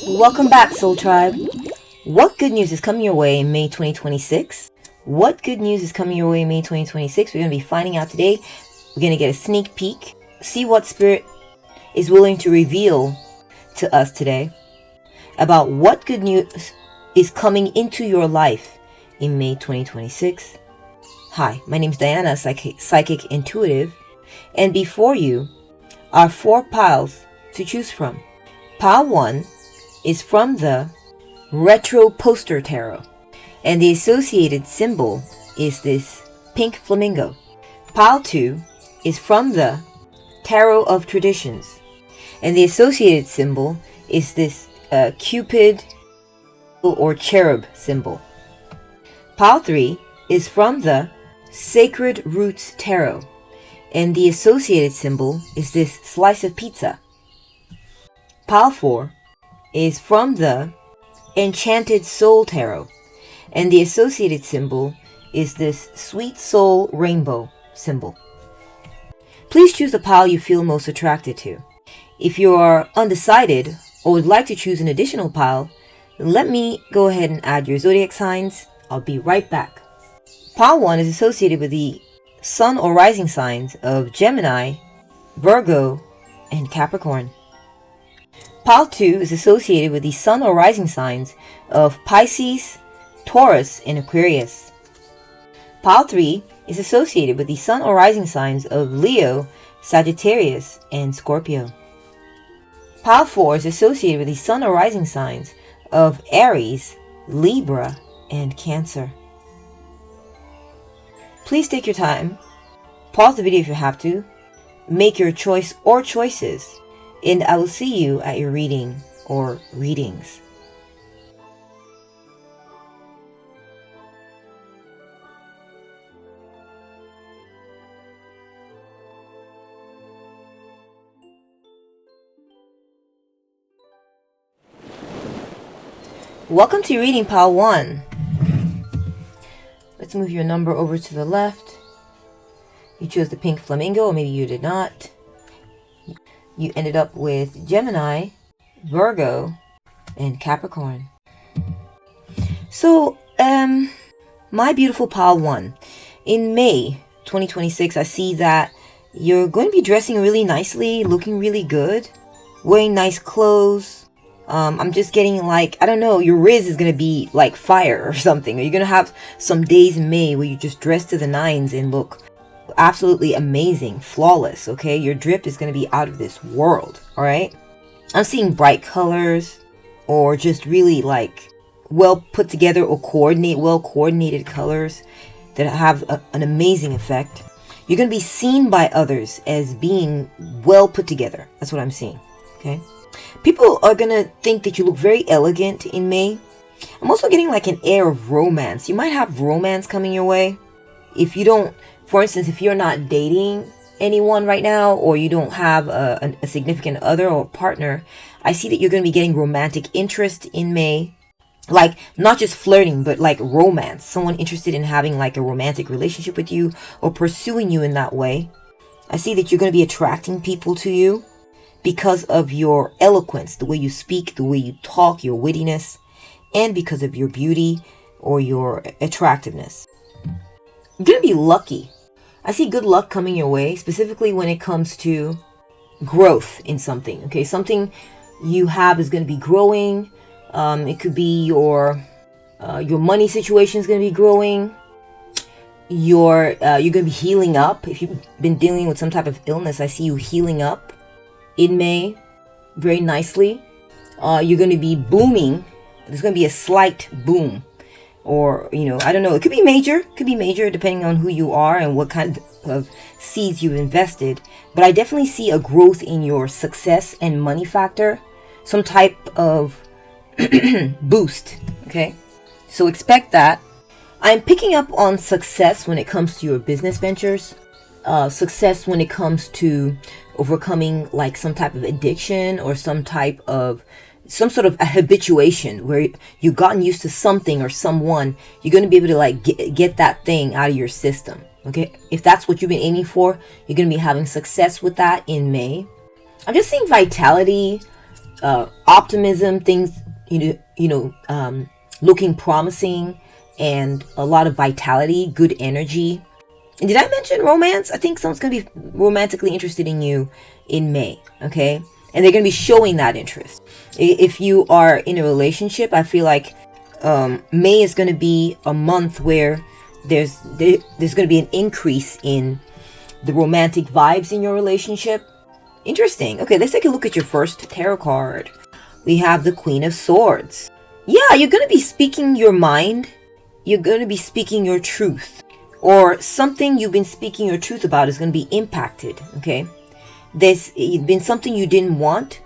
Welcome back, Soul Tribe. What good news is coming your way in May 2026? What good news is coming your way in May 2026? We're going to be finding out today. We're going to get a sneak peek, see what Spirit is willing to reveal to us today about what good news is coming into your life in May 2026. Hi, my name is Diana, Psychic Intuitive, and before you are 4 piles to choose from. Pile 1 is from the Retro Poster Tarot, and the associated symbol is this pink flamingo. Pile 2 is from the Tarot of Traditions, and the associated symbol is this Cupid or Cherub symbol. Pile 3 is from the Sacred Roots Tarot, and the associated symbol is this slice of pizza. Pile 4 is from the Enchanted Soul Tarot, and the associated symbol is this sweet soul rainbow symbol. Please choose the pile you feel most attracted to. If you are undecided or would like to choose an additional pile, let me go ahead and add your zodiac signs. I'll be right back. Pile 1 is associated with the sun or rising signs of Gemini, Virgo, and Capricorn. Pile 2 is associated with the sun or rising signs of Pisces, Taurus, and Aquarius. Pile 3 is associated with the sun or rising signs of Leo, Sagittarius, and Scorpio. Pile 4 is associated with the sun or rising signs of Aries, Libra, and Cancer. Please take your time, pause the video if you have to, make your choice or choices, and I will see you at your reading or readings. Welcome to your reading, Pile 1. Let's move your number over to the left. You chose the pink flamingo, or maybe you did not. You ended up with Gemini, Virgo, and Capricorn. So, my beautiful Pile 1. In May 2026, I see that you're going to be dressing really nicely, looking really good, wearing nice clothes. I'm just getting like, I don't know, your riz is going to be like fire or something. Or you're going to have some days in May where you just dress to the nines and look absolutely amazing, flawless, okay? Your drip is going to be out of this world, all right? I'm seeing bright colors or just really like well put together or well coordinated colors that have an amazing effect. You're going to be seen by others as being well put together. That's what I'm seeing, okay? People are going to think that you look very elegant in May. I'm also getting like an air of romance. You might have romance coming your way. If you don't, for instance, if you're not dating anyone right now, or you don't have a significant other or partner, I see that you're going to be getting romantic interest in May. Like, not just flirting, but like romance. Someone interested in having like a romantic relationship with you or pursuing you in that way. I see that you're going to be attracting people to you because of your eloquence, the way you speak, the way you talk, your wittiness, and because of your beauty or your attractiveness. You're going to be lucky. I see good luck coming your way, specifically when it comes to growth in something. Okay, something you have is going to be growing. It could be your money situation is going to be growing. You're going to be healing up. If you've been dealing with some type of illness, I see you healing up in May very nicely. You're going to be blooming. There's going to be a slight boom. Or, you know, I don't know. It could be major. Could be major depending on who you are and what kind of seeds you've invested. But I definitely see a growth in your success and money factor. Some type of boost. Okay? So expect that. I'm picking up on success when it comes to your business ventures. Success when it comes to overcoming like some type of addiction or some sort of a habituation where you've gotten used to something or someone. You're going to be able to like get that thing out of your system. Okay, if that's what you've been aiming for, you're going to be having success with that in May. I'm just seeing vitality, optimism, things, looking promising, and a lot of vitality, good energy. And did I mention romance? I think someone's going to be romantically interested in you in May, okay? And they're going to be showing that interest. If you are in a relationship, I feel like May is going to be a month where there's going to be an increase in the romantic vibes in your relationship. Interesting. Okay, let's take a look at your first tarot card. We have the Queen of Swords. Yeah, you're going to be speaking your mind. You're going to be speaking your truth. Or something you've been speaking your truth about is going to be impacted, okay? There's been something you didn't want,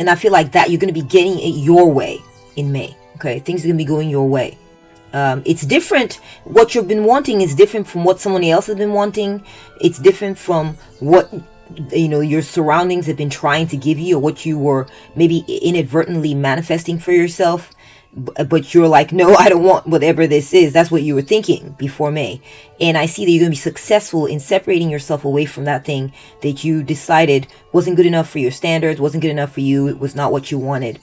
and I feel like that you're going to be getting it your way in May, okay? Things are going to be going your way. It's different. What you've been wanting is different from what someone else has been wanting. It's different from what, your surroundings have been trying to give you, or what you were maybe inadvertently manifesting for yourself. But you're like, no, I don't want whatever this is. That's what you were thinking before May. And I see that you're going to be successful in separating yourself away from that thing that you decided wasn't good enough for your standards, wasn't good enough for you, it was not what you wanted.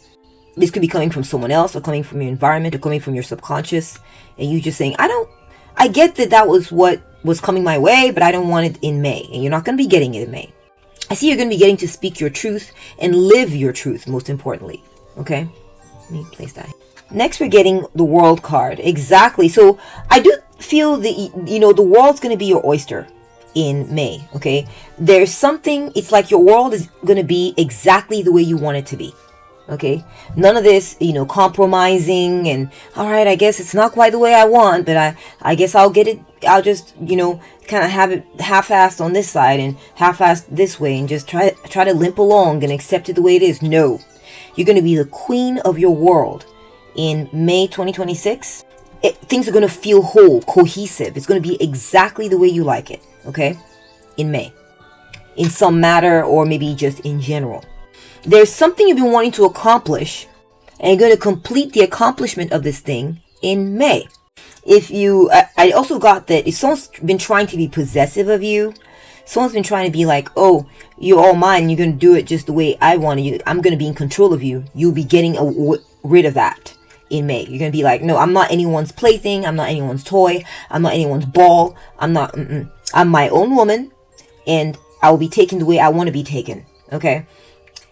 This could be coming from someone else, or coming from your environment, or coming from your subconscious. And you just saying, I get that was what was coming my way, but I don't want it in May. And you're not going to be getting it in May. I see you're going to be getting to speak your truth and live your truth, most importantly. Okay? Let me place that. Next, we're getting the World card. Exactly. So I do feel that, the world's going to be your oyster in May. Okay. There's something, it's like your world is going to be exactly the way you want it to be. Okay. None of this, compromising and, all right, I guess it's not quite the way I want, but I guess I'll get it. I'll just, kind of have it half-assed on this side and half-assed this way and just try to limp along and accept it the way it is. No, you're going to be the queen of your world. In May 2026, things are going to feel whole, cohesive. It's going to be exactly the way you like it, okay? In May. In some matter, or maybe just in general. There's something you've been wanting to accomplish, and you're going to complete the accomplishment of this thing in May. I also got that if someone's been trying to be possessive of you, someone's been trying to be like, oh, you're all mine, you're going to do it just the way I want you, I'm going to be in control of you, you'll be getting rid of that. In May, you're gonna be like, no, I'm not anyone's plaything, I'm not anyone's toy, I'm not anyone's ball, I'm my own woman, and I will be taken the way I want to be taken, okay?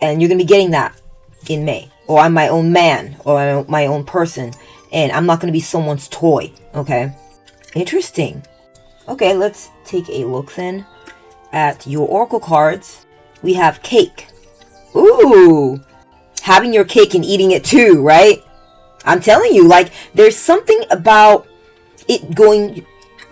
And you're gonna be getting that in May. Or I'm my own man, or I'm my own person, and I'm not gonna be someone's toy, okay? Interesting. Okay, let's take a look then at your oracle cards. We have cake. Ooh, having your cake and eating it too, right? I'm telling you, like, there's something about it going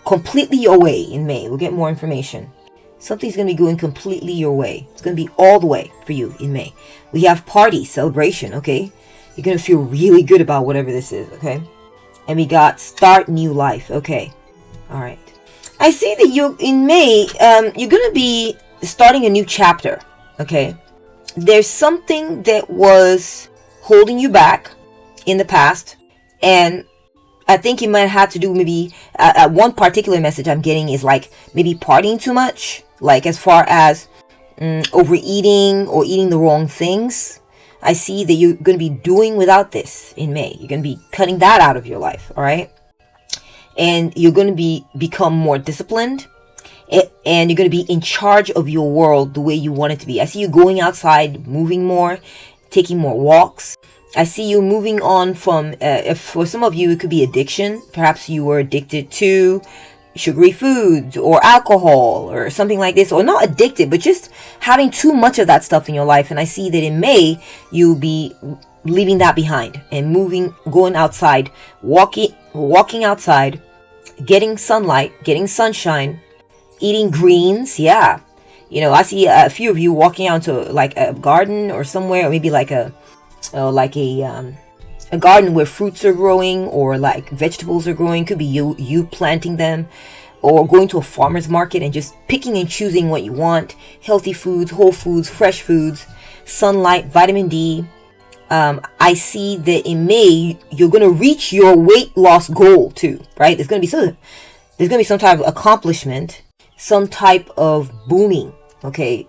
completely your way in May. We'll get more information. Something's going to be going completely your way. It's going to be all the way for you in May. We have party, celebration, okay? You're going to feel really good about whatever this is, okay? And we got start new life, okay? All right. I see that in May, you're going to be starting a new chapter, okay? There's something that was holding you back in the past, and I think it might have to do maybe one particular message I'm getting is like maybe partying too much, like as far as overeating or eating the wrong things. I see that you're going to be doing without this in May. You're going to be cutting that out of your life, all right? And you're going to become more disciplined, and you're going to be in charge of your world the way you want it to be. I see you going outside, moving more, taking more walks. I see you moving on from, for some of you, it could be addiction. Perhaps you were addicted to sugary foods or alcohol or something like this. Or not addicted, but just having too much of that stuff in your life. And I see that in May, you'll be leaving that behind and going outside, walking outside, getting sunlight, getting sunshine, eating greens. Yeah. I see a few of you walking out to like a garden or somewhere, or maybe like a garden where fruits are growing or like vegetables are growing. Could be you planting them, or going to a farmer's market and just picking and choosing what you want. Healthy foods, whole foods, fresh foods, sunlight, vitamin D. I see that in May you're going to reach your weight loss goal too, right? There's going to be some type of accomplishment, some type of booming, okay?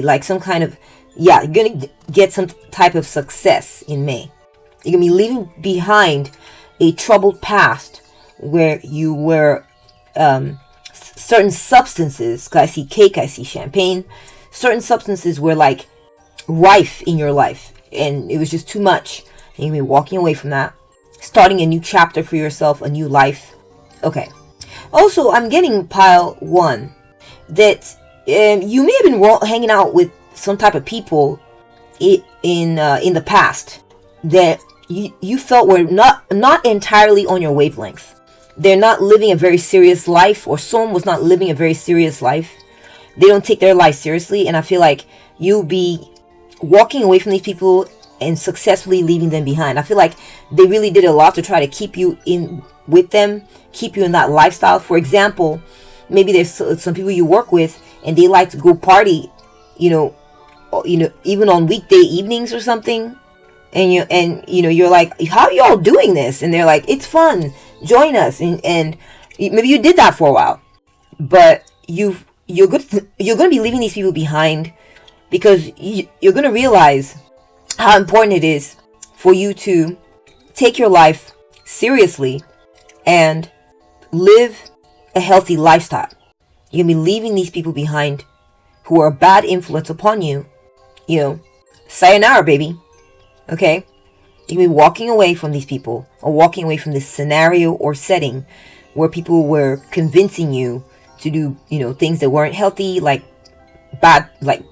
Like some kind of Yeah, you're going to get some type of success in May. You're going to be leaving behind a troubled past where you were certain substances. 'Cause I see cake, I see champagne. Certain substances were like rife in your life, and it was just too much. And you're going to be walking away from that, starting a new chapter for yourself, a new life. Okay. Also, I'm getting pile 1 that you may have been hanging out with some type of people in the past that you felt were not entirely on your wavelength. They're not living a very serious life, or someone was not living a very serious life. They don't take their life seriously, and I feel like you'll be walking away from these people and successfully leaving them behind. I feel like they really did a lot to try to keep you in with them, keep you in that lifestyle. For example, maybe there's some people you work with and they like to go party, even on weekday evenings or something. And you're like, how are y'all doing this? And they're like, it's fun, join us. And maybe you did that for a while, but you're going to be leaving these people behind, because you're going to realize how important it is for you to take your life seriously and live a healthy lifestyle. You're going to be leaving these people behind who are a bad influence upon you. Sayonara, baby. Okay? You're going to be walking away from these people, or walking away from this scenario or setting where people were convincing you to do, things that weren't healthy, like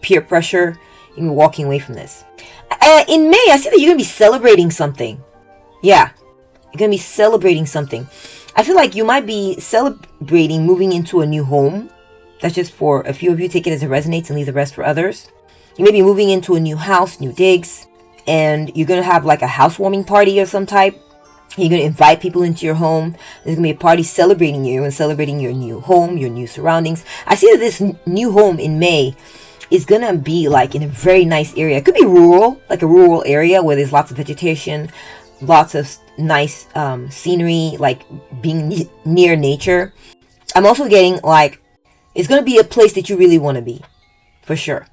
peer pressure. You're walking away from this. In May, I see that you're going to be celebrating something. Yeah. You're going to be celebrating something. I feel like you might be celebrating moving into a new home. That's just for a few of you. Take it as it resonates and leave the rest for others. You may be moving into a new house, new digs, and you're going to have like a housewarming party of some type. You're going to invite people into your home. There's going to be a party celebrating you and celebrating your new home, your new surroundings. I see that this new home in May is going to be like in a very nice area. It could be rural, like a rural area where there's lots of vegetation, lots of nice scenery, like being near nature. I'm also getting like, it's going to be a place that you really want to be, for sure.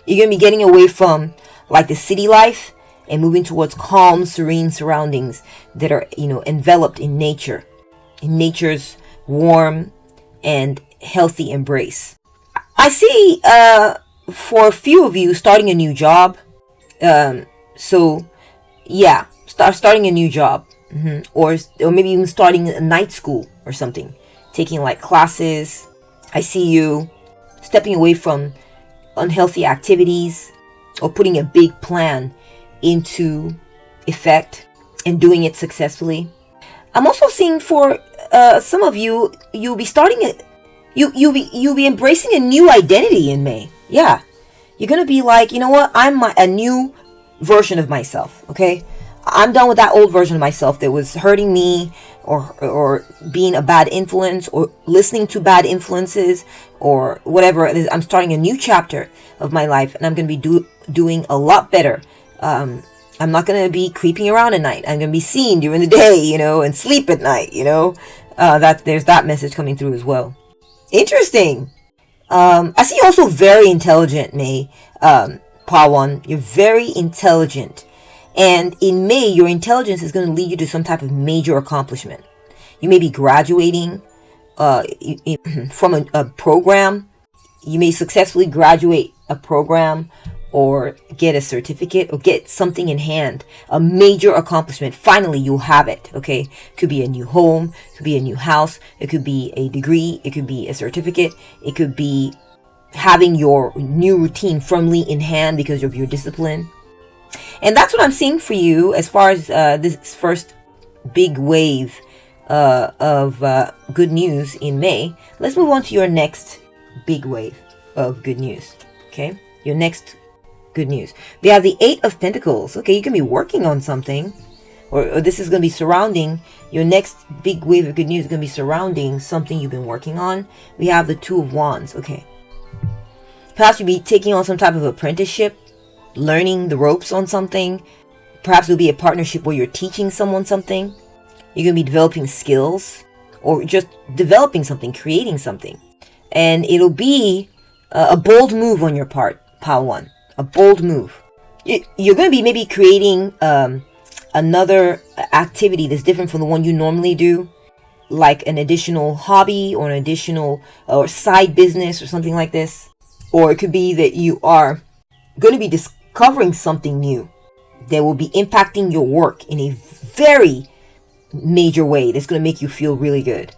You're going to be getting away from like the city life and moving towards calm, serene surroundings that are, enveloped in nature, in nature's warm and healthy embrace. I see for a few of you starting a new job. So yeah, starting a new job, or maybe even starting a night school or something, taking like classes. I see you stepping away from unhealthy activities, or putting a big plan into effect and doing it successfully. I'm also seeing for some of you, you'll be starting it. You'll be embracing a new identity in May. Yeah, you're gonna be like, you know what? I'm a new version of myself. Okay, I'm done with that old version of myself that was hurting me, or being a bad influence, or listening to bad influences, or whatever it is. I'm starting a new chapter of my life, and I'm going to be doing a lot better. I'm not going to be creeping around at night. I'm going to be seen during the day, and sleep at night, that there's that message coming through as well. Interesting. I see you also very intelligent, May. Pawan, you're very intelligent. And in May, your intelligence is going to lead you to some type of major accomplishment. You may be graduating from a program. You may successfully graduate a program, or get a certificate, or get something in hand. A major accomplishment. Finally, you'll have it. Okay? Could be a new home. Could be a new house. It could be a degree. It could be a certificate. It could be having your new routine firmly in hand because of your discipline. And that's what I'm seeing for you as far as this first big wave of good news in May. Let's move on to your next big wave of good news. Okay? Your next good news. We have the 8 of Pentacles. Okay, you can be working on something, or this is going to be surrounding your next big wave of good news. Is going to be surrounding something you've been working on. We have the 2 of Wands. Okay. Perhaps you'll be taking on some type of apprenticeship, learning the ropes on something. Perhaps it'll be a partnership where you're teaching someone something. You're going to be developing skills, or just developing something, creating something. And it'll be a bold move on your part, Pile 1. A bold move. You're going to be maybe creating another activity that's different from the one you normally do, like an additional hobby or an additional or side business or something like this. Or it could be that you are going to be discovering something new that will be impacting your work in a very major way that's going to make you feel really good.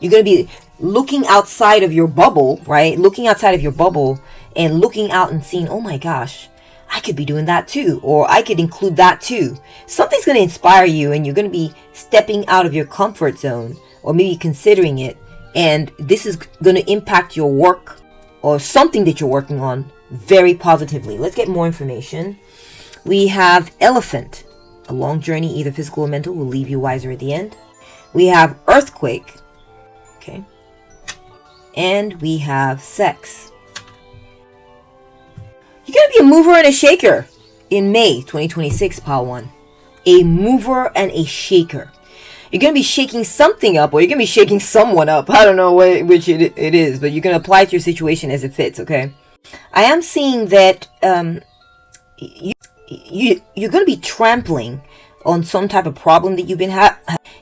You're going to be looking outside of your bubble, right? Looking outside of your bubble and looking out and seeing, oh my gosh, I could be doing that too, or I could include that too. Something's going to inspire you, and you're going to be stepping out of your comfort zone, or maybe considering it, and this is going to impact your work or something that you're working on very positively. Let's get more information. We have elephant. A long journey, either physical or mental, will leave you wiser at the end. We have earthquake. Okay. And we have sex. You're going to be a mover and a shaker in May 2026, Pile 1. A mover and a shaker. You're going to be shaking something up, or you're going to be shaking someone up. I don't know which it is, but you're going to apply it to your situation as it fits, okay? I am seeing that you're going to be trampling on some type of problem that you've been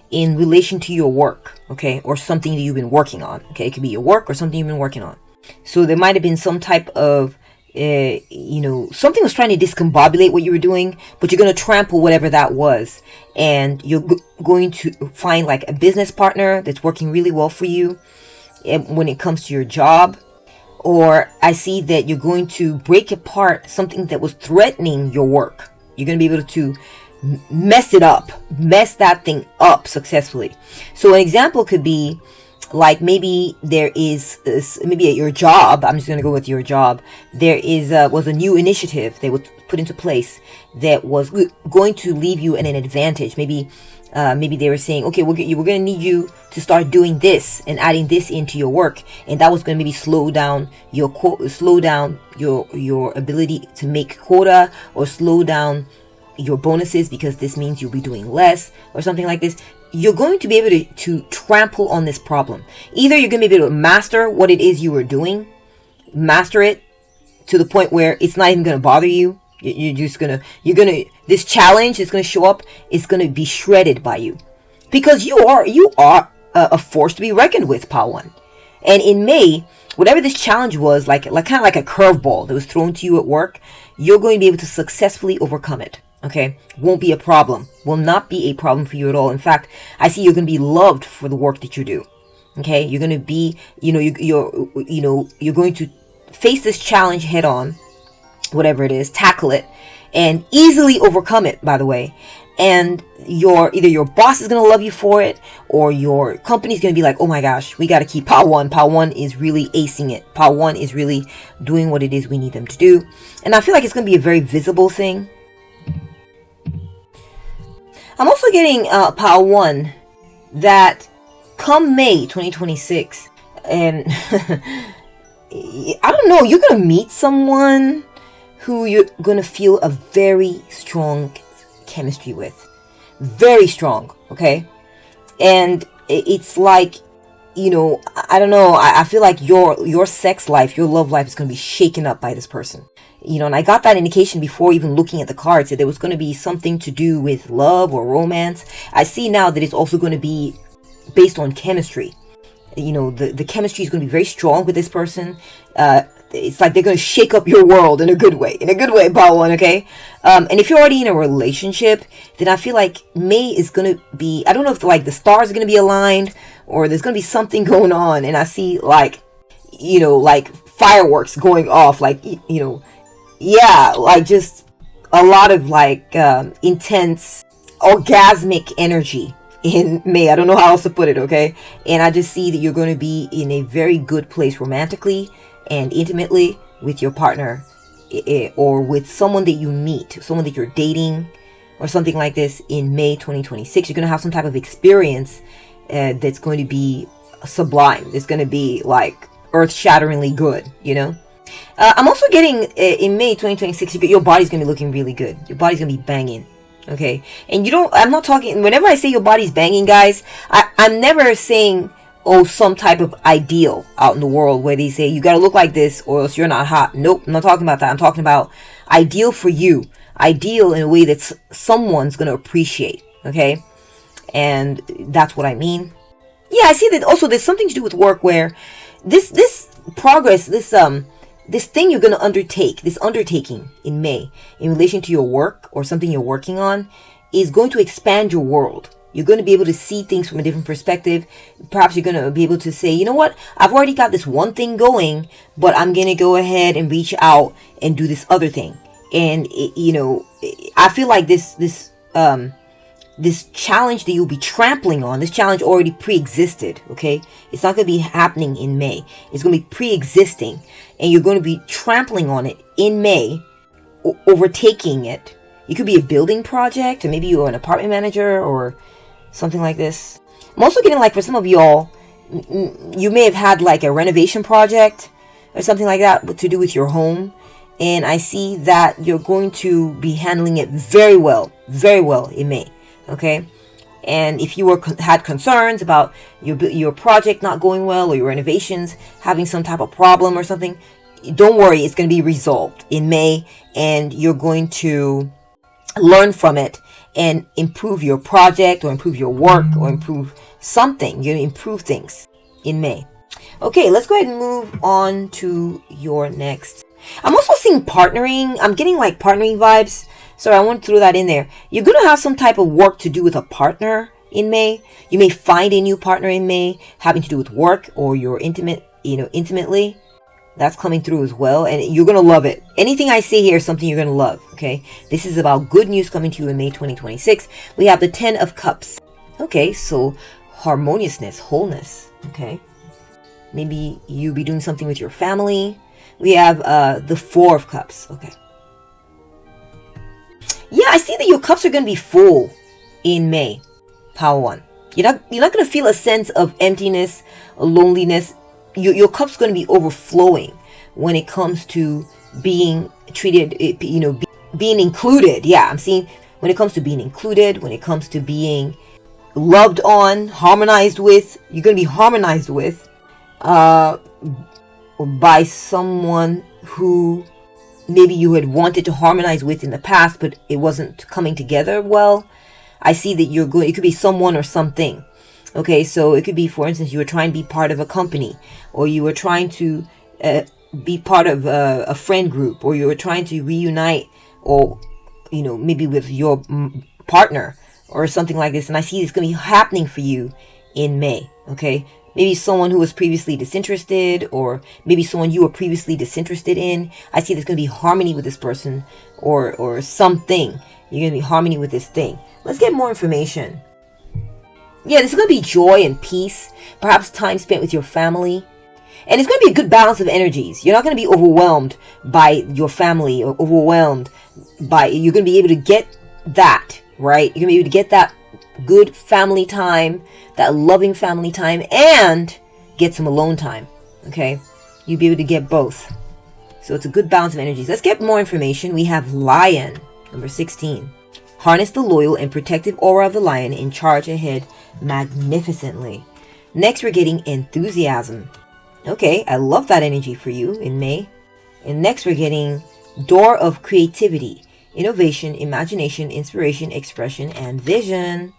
in relation to your work, okay? Or something that you've been working on, okay? It could be your work or something you've been working on. So there might have been some type of, something was trying to discombobulate what you were doing, but you're going to trample whatever that was. And you're going to find like a business partner that's working really well for you when it comes to your job. Or I see that you're going to break apart something that was threatening your work. You're going to be able to mess that thing up successfully. So an example could be like maybe there is maybe at your job. I'm just going to go with your job. There was a new initiative that was put into place that was going to leave you in an advantage. Maybe they were saying, okay, we're going to need you to start doing this and adding this into your work, and that was going to maybe slow down your ability to make quota, or slow down your bonuses because this means you'll be doing less or something like this. You're going to be able to trample on this problem. Either you're going to be able to master what it is you were doing, master it to the point where it's not even going to bother you. This challenge is going to show up, it's going to be shredded by you, because you are a force to be reckoned with, Pile 1. And in May, whatever this challenge was, like kind of like a curveball that was thrown to you at work, you're going to be able to successfully overcome it. Okay, won't be a problem. Will not be a problem for you at all. In fact, I see you're going to be loved for the work that you do. Okay, you're going to be, you're going to face this challenge head on, whatever it is, tackle it, and easily overcome it, by the way. And either your boss is going to love you for it, or your company's going to be like, oh my gosh, we got to keep Pile 1. Pile 1 is really acing it. Pile 1 is really doing what it is we need them to do. And I feel like it's going to be a very visible thing. I'm also getting Pile 1 that come May 2026, and I don't know, you're going to meet someone who you're going to feel a very strong chemistry with. Very strong, okay? And it's like, I don't know, I feel like your sex life, your love life is going to be shaken up by this person. And I got that indication before even looking at the cards, that there was going to be something to do with love or romance. I see now that it's also going to be based on chemistry. The chemistry is going to be very strong with this person. It's like they're going to shake up your world in a good way, Pile 1, okay? And if you're already in a relationship, then I feel like May is going to be, I don't know if like the stars are going to be aligned, or there's going to be something going on. And I see like fireworks going off, like, like just a lot of like intense orgasmic energy in May. I don't know how else to put it, okay? And I just see that you're going to be in a very good place romantically and intimately with your partner, or with someone that you meet, someone that you're dating, or something like this in May 2026. You're going to have some type of experience that's going to be sublime. It's going to be like earth-shatteringly good, I'm also getting in May 2026, your body's going to be looking really good. Your body's going to be banging. Okay. And I'm not talking, whenever I say your body's banging, guys, I'm never saying some type of ideal out in the world where they say you got to look like this or else you're not hot. Nope, I'm not talking about that. I'm talking about ideal for you, ideal in a way that someone's going to appreciate. Okay, and that's what I mean. Yeah, I see that also there's something to do with work where this progress, this thing you're going to undertake, this undertaking in May in relation to your work or something you're working on is going to expand your world. You're going to be able to see things from a different perspective. Perhaps you're going to be able to say, you know what, I've already got this one thing going, but I'm going to go ahead and reach out and do this other thing. And, I feel like this challenge that you'll be trampling on, this challenge already pre-existed, okay? It's not going to be happening in May. It's going to be pre-existing, and you're going to be trampling on it in May, overtaking it. It could be a building project, or maybe you're an apartment manager or something like this. I'm also getting like for some of y'all, you may have had like a renovation project or something like that to do with your home. And I see that you're going to be handling it very well in May. Okay. And if you had concerns about your project not going well or your renovations having some type of problem or something, don't worry. It's going to be resolved in May, and you're going to learn from it and improve your project or improve your work or improve something. You're going to improve things in May. Okay, let's go ahead and move on to your next. I'm also seeing partnering. I'm getting like partnering vibes. So I want to throw that in there. You're going to have some type of work to do with a partner in May. You may find a new partner in May having to do with work or your intimately. That's coming through as well, and you're going to love it. Anything I say here is something you're going to love, okay? This is about good news coming to you in May 2026. We have the 10 of Cups. Okay, so harmoniousness, wholeness, okay? Maybe you be doing something with your family. We have the 4 of Cups, okay? Yeah, I see that your cups are going to be full in May, Power 1. You're not going to feel a sense of emptiness, loneliness. Your cup's going to be overflowing when it comes to being treated, being included. Yeah, I'm seeing when it comes to being included, when it comes to being loved on, harmonized with. You're going to be harmonized with by someone who maybe you had wanted to harmonize with in the past, but it wasn't coming together well. I see that it could be someone or something. Okay, so it could be, for instance, you were trying to be part of a company, or you were trying to be part of a friend group, or you were trying to reunite, or, maybe with your partner or something like this. And I see it's going to be happening for you in May. Okay, maybe someone who was previously disinterested, or maybe someone you were previously disinterested in. I see there's going to be harmony with this person or something. You're going to be harmony with this thing. Let's get more information. Yeah, there's going to be joy and peace, perhaps time spent with your family. And it's going to be a good balance of energies. You're not going to be overwhelmed by your family or overwhelmed by, you're going to be able to get that, right? You're going to be able to get that good family time, that loving family time, and get some alone time, okay? You'll be able to get both. So it's a good balance of energies. Let's get more information. We have Lion, number 16. Harness the loyal and protective aura of the lion and charge ahead magnificently. Next, we're getting enthusiasm. Okay, I love that energy for you in May. And next, we're getting door of creativity, innovation, imagination, inspiration, expression, and vision.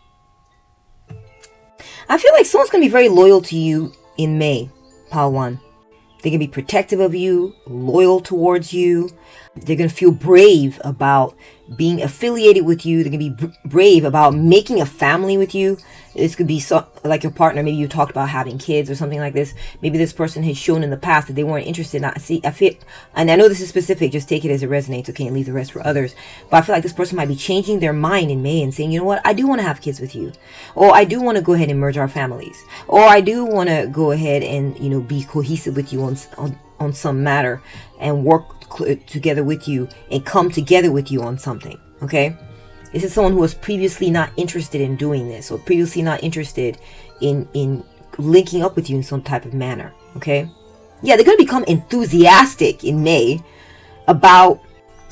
I feel like someone's going to be very loyal to you in May, Pile 1. They're going to be protective of you, loyal towards you. They're going to feel brave about being affiliated with you. They're going to be brave about making a family with you. This could be like your partner. Maybe you talked about having kids or something like this. Maybe this person has shown in the past that they weren't interested. And I know this is specific. Just take it as it resonates, okay, and leave the rest for others. But I feel like this person might be changing their mind in May and saying, you know what, I do want to have kids with you. Or I do want to go ahead and merge our families. Or I do want to go ahead and, be cohesive with you on some matter and work together with you and come together with you on something, okay? This is someone who was previously not interested in doing this, or previously not interested in linking up with you in some type of manner, okay? Yeah, they're going to become enthusiastic in May about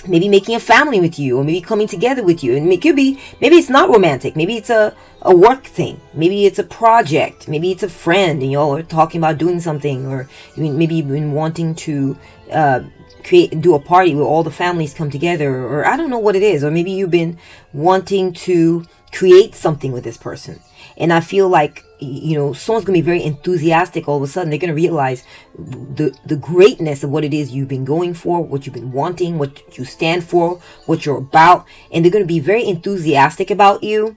maybe making a family with you, or maybe coming together with you. And it could be, maybe it's not romantic, maybe it's a work thing, maybe it's a project, maybe it's a friend and y'all are talking about doing something, or maybe you've been wanting to do a party where all the families come together, or I don't know what it is, or maybe you've been wanting to create something with this person. And I feel like, someone's going to be very enthusiastic all of a sudden. They're going to realize the greatness of what it is you've been going for, what you've been wanting, what you stand for, what you're about. And they're going to be very enthusiastic about you.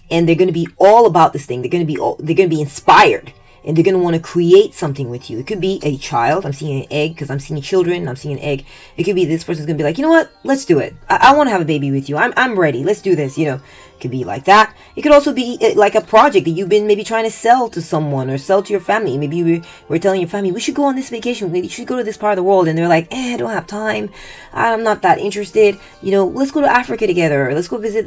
And they're going to be all about this thing. They're going to be inspired. And they're going to want to create something with you. It could be a child. I'm seeing an egg because I'm seeing children. I'm seeing an egg. It could be this person's going to be like, you know what? Let's do it. I want to have a baby with you. I'm ready. Let's do this. It could be like that. It could also be like a project that you've been maybe trying to sell to someone or sell to your family. Maybe you were telling your family, we should go on this vacation. We should go to this part of the world. And they're like, I don't have time. I'm not that interested. Let's go to Africa together. Let's go visit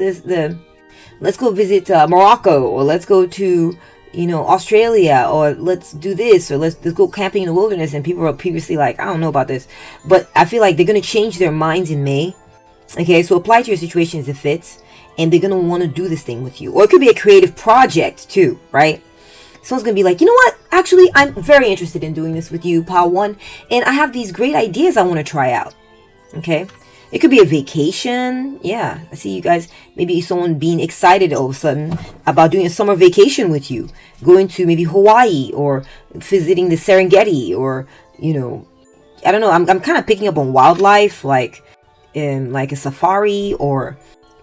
let's go visit Morocco, or let's go to Australia, or let's do this, or let's go camping in the wilderness. And people were previously like, I don't know about this, but I feel like they're going to change their minds in May. Okay, so apply to your situation as it fits, and they're going to want to do this thing with you. Or it could be a creative project too, right? Someone's going to be like, you know what? Actually, I'm very interested in doing this with you, Pal 1, and I have these great ideas I want to try out. Okay? It could be a vacation. Yeah, I see you guys. Maybe someone being excited all of a sudden about doing a summer vacation with you. Going to maybe Hawaii, or visiting the Serengeti, or, I don't know. I'm kind of picking up on wildlife, like a safari, or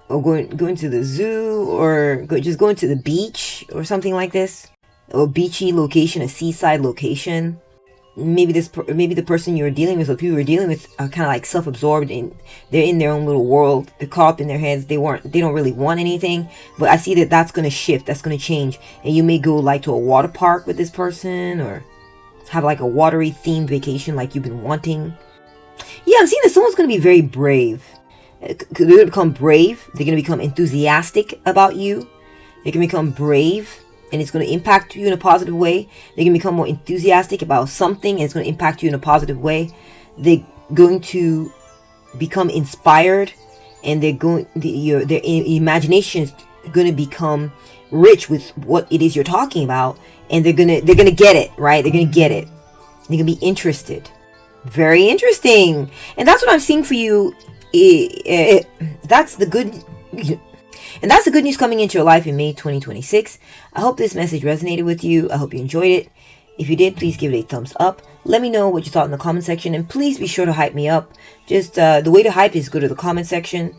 going to the zoo, or just going to the beach or something like this. Or a beachy location, a seaside location. Maybe the person you're dealing with, or people you're dealing with, are kind of like self-absorbed, and they're in their own little world. They're caught up in their heads. They don't really want anything. But I see that that's going to shift. That's going to change. And you may go like to a water park with this person, or have like a watery themed vacation like you've been wanting. Yeah, I'm seeing that someone's going to be very brave. They're going to become brave. They're going to become enthusiastic about you. They can become brave, and it's going to impact you in a positive way. They can become more enthusiastic about something, and it's going to impact you in a positive way. They're going to become inspired, and their imagination is going to become rich with what it is you're talking about, and they're gonna get it, right? They're gonna get it. They're gonna be interested. Very interesting. And that's what I'm seeing for you. That's the good. And that's the good news coming into your life in May 2026. I hope this message resonated with you. I hope you enjoyed it. If you did, please give it a thumbs up. Let me know what you thought in the comment section. And please be sure to hype me up. Just the way to hype is go to the comment section.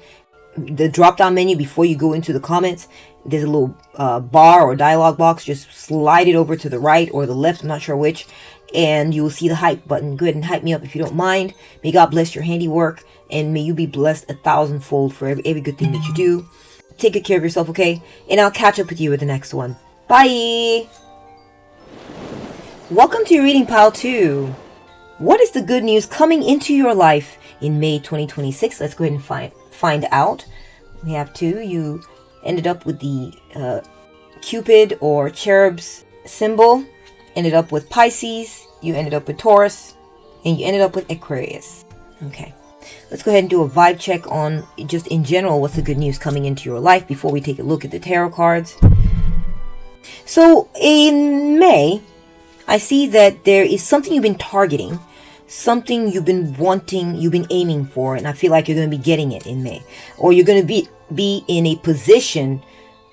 The drop down menu before you go into the comments. There's a little bar or dialog box. Just slide it over to the right or the left. I'm not sure which. And you will see the hype button. Go ahead and hype me up if you don't mind. May God bless your handiwork. And may you be blessed 1,000-fold for every good thing that you do. Take good care of yourself, okay? And I'll catch up with you with the next one. Bye! Welcome to your reading, Pile 2. What is the good news coming into your life in May 2026? Let's go ahead and find out. We have 2. You ended up with the Cupid or Cherub's symbol. Ended up with Pisces. You ended up with Taurus. And you ended up with Aquarius. Okay. Let's go ahead and do a vibe check on just in general what's the good news coming into your life before we take a look at the tarot cards. So in May, I see that there is something you've been targeting, something you've been wanting, you've been aiming for, and I feel like you're going to be getting it in May. Or you're going to be in a position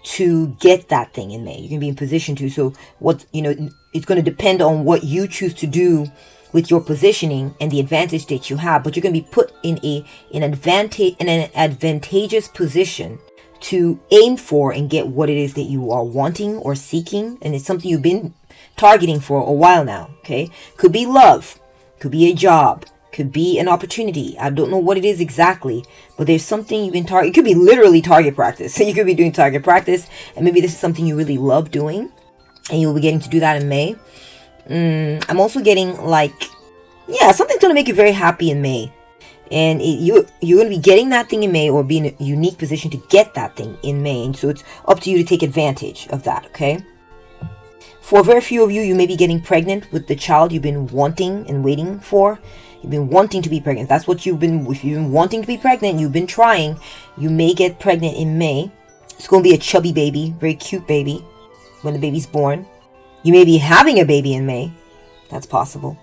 to get that thing in May. You're going to be in position to. So it's going to depend on what you choose to do with your positioning and the advantage that you have, but you're going to be put in an advantageous position to aim for and get what it is that you are wanting or seeking, and it's something you've been targeting for a while now. Okay, could be love, could be a job, could be an opportunity. I don't know what it is exactly, but there's something you've been targeting. It could be literally target practice. So you could be doing target practice, and maybe this is something you really love doing, and you'll be getting to do that in May. I'm also getting something's going to make you very happy in May. And you're going to be getting that thing in May, or be in a unique position to get that thing in May. And so it's up to you to take advantage of that, okay? For very few of you, you may be getting pregnant with the child you've been wanting and waiting for. You've been wanting to be pregnant. That's what you've been, if you've been wanting to be pregnant, you've been trying, you may get pregnant in May. It's going to be a chubby baby, very cute baby when the baby's born. You may be having a baby in May. That's possible.